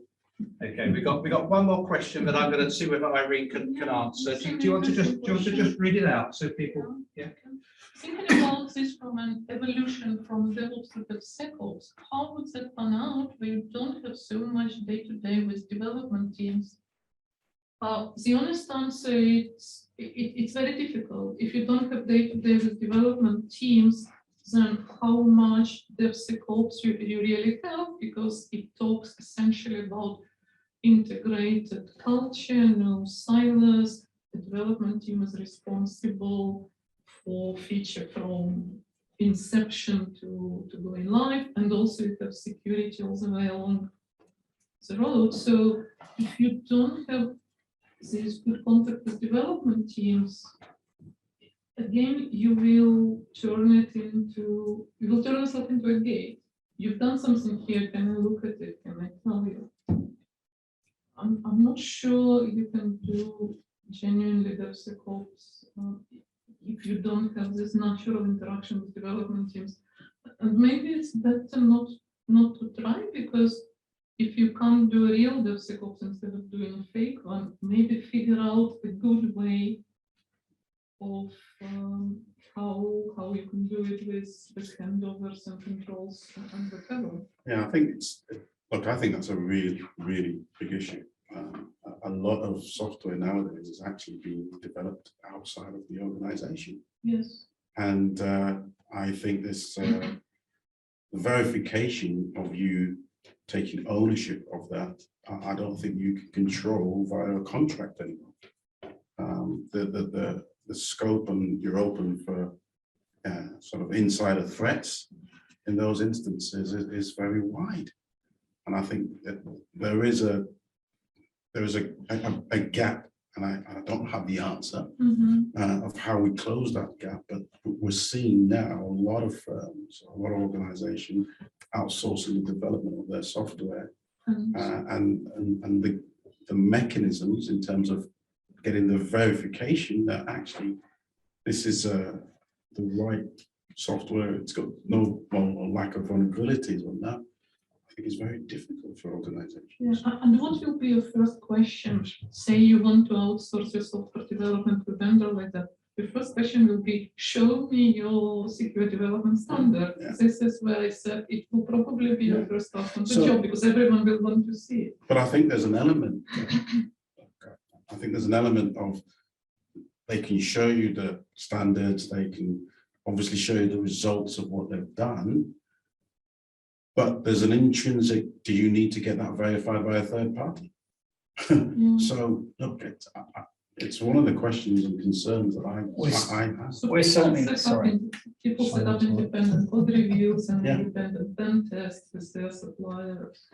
Okay, we got one more question, but I'm going to see whether Irene can answer. Do you want to just read it out so people? Yeah. Thinking about this from an evolution from DevOps to DevSecOps, how would that pan out where you don't have so much day-to-day with development teams? The honest answer is it's very difficult. If you don't have day-to-day with development teams, then how much DevSecOps you really have, because it talks essentially about integrated culture, no silos. The development team is responsible for feature from inception to going live, and also you have security all the way along the road. So if you don't have this good contact with development teams, again, you will turn yourself into a gate. You've done something here, can I look at it, can I tell you? I'm not sure you can do genuinely DevSecOps if you don't have this natural interaction with development teams. And maybe it's better not to try, because if you can't do a real DevSecOps instead of doing a fake one, maybe figure out a good way of how you can do it with handovers and controls and whatever. Yeah, I think that's a really, really big issue. A lot of software nowadays is actually being developed outside of the organization. Yes. And I think this verification of you taking ownership of that, I don't think you can control via a contract anymore. The scope, and you're open for sort of insider threats in those instances is very wide. And I think that there is a gap, and I don't have the answer of how we close that gap, but we're seeing now a lot of firms, a lot of organizations outsourcing the development of their software, and the mechanisms in terms of getting the verification that actually this is the right software, it's got no lack of vulnerabilities on that. I think it's very difficult for organizations. Yeah. And what will be your first question? Say you want to outsource your software development to a vendor like that. The first question will be, show me your secure development standard. Yeah. This is where I said it will probably be your first task on the So- job, because everyone will want to see it. But I think there's an element. Of they can show you the standards, they can obviously show you the results of what they've done. But there's an intrinsic, do you need to get that verified by a third party? Yeah. So look, It's one of the questions and concerns that I have. So We're certainly- people set up sorry. People set up independent code reviews and Yeah. independent pen tests with their suppliers.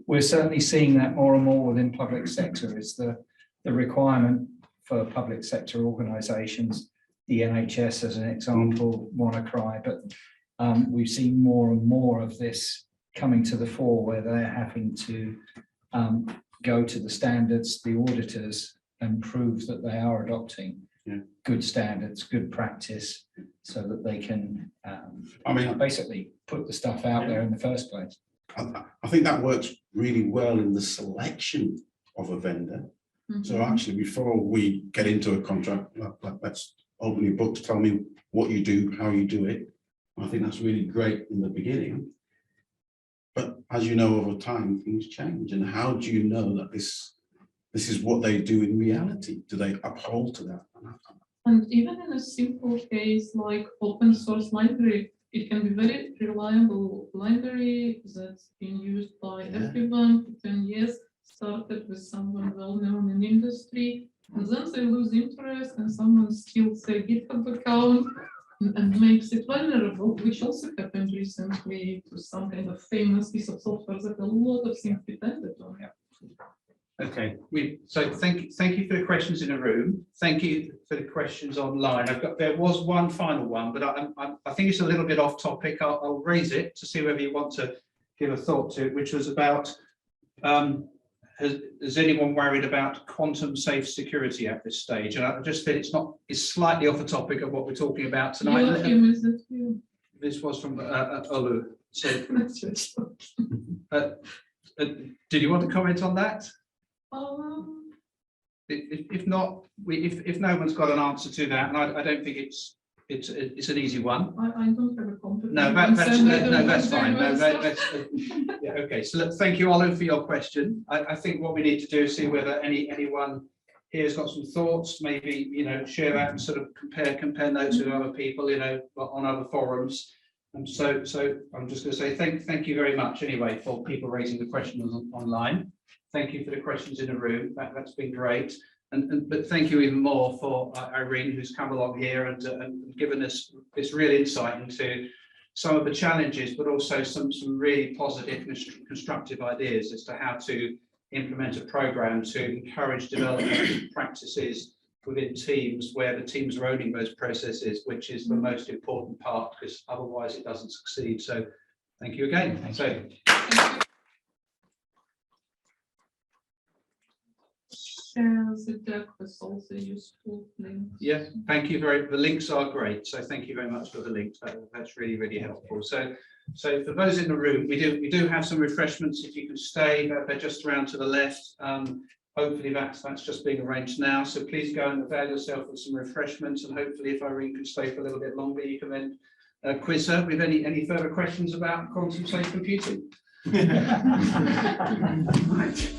We're certainly seeing that more and more within public sector is the requirement for public sector organisations, the NHS as an example, WannaCry, but we've seen more and more of this coming to the fore where they're having to go to the standards, the auditors, and prove that they are adopting good standards, good practice, so that they can basically put the stuff out there in the first place. I think that works really well in the selection of a vendor. So actually, before we get into a contract, let's open your books, tell me what you do, how you do it. I think that's really great in the beginning. But as you know, over time, things change. And how do you know that this is what they do in reality? Do they uphold to that? And even in a simple case like open source library, it can be very reliable library that's been used by everyone for 10 years, started with someone well known in industry, and then they lose interest and someone steals their GitHub account and makes it vulnerable, which also happened recently to some kind of famous piece of software that a lot of things depended on. Okay, so thank you for the questions in the room. Thank you for the questions online. There was one final one, but I think it's a little bit off topic. I'll raise it to see whether you want to give a thought to it, which was about is anyone worried about quantum safe security at this stage? And I just feel it's slightly off the topic of what we're talking about tonight. Joachim, is it you? This was from Olu. So, did you want to comment on that? If not, if no one's got an answer to that, and I don't think it's an easy one. I don't have a competent No, that's fine. No, yeah, okay. So look, thank you, Olu, for your question. I think what we need to do is see whether anyone here has got some thoughts. Maybe share that and sort of compare notes with other people, on other forums. And so I'm just going to say thank you very much anyway for people raising the questions online. Thank you for the questions in the room. That's been great. But thank you even more for Irene, who's come along here and given us this real insight into some of the challenges, but also some really positive and constructive ideas as to how to implement a program to encourage development practices within teams where the teams are owning those processes, which is the most important part, because otherwise it doesn't succeed. So thank you again. Share the deck with all the useful links. Yeah, thank you the links are great. So thank you very much for the links. That's really helpful. So for those in the room, we do have some refreshments. If you can stay, they're just around to the left. Hopefully that's just being arranged now. So please go and avail yourself of some refreshments, and hopefully if Irene can stay for a little bit longer, you can then quiz her with any further questions about quantum safe computing. Right.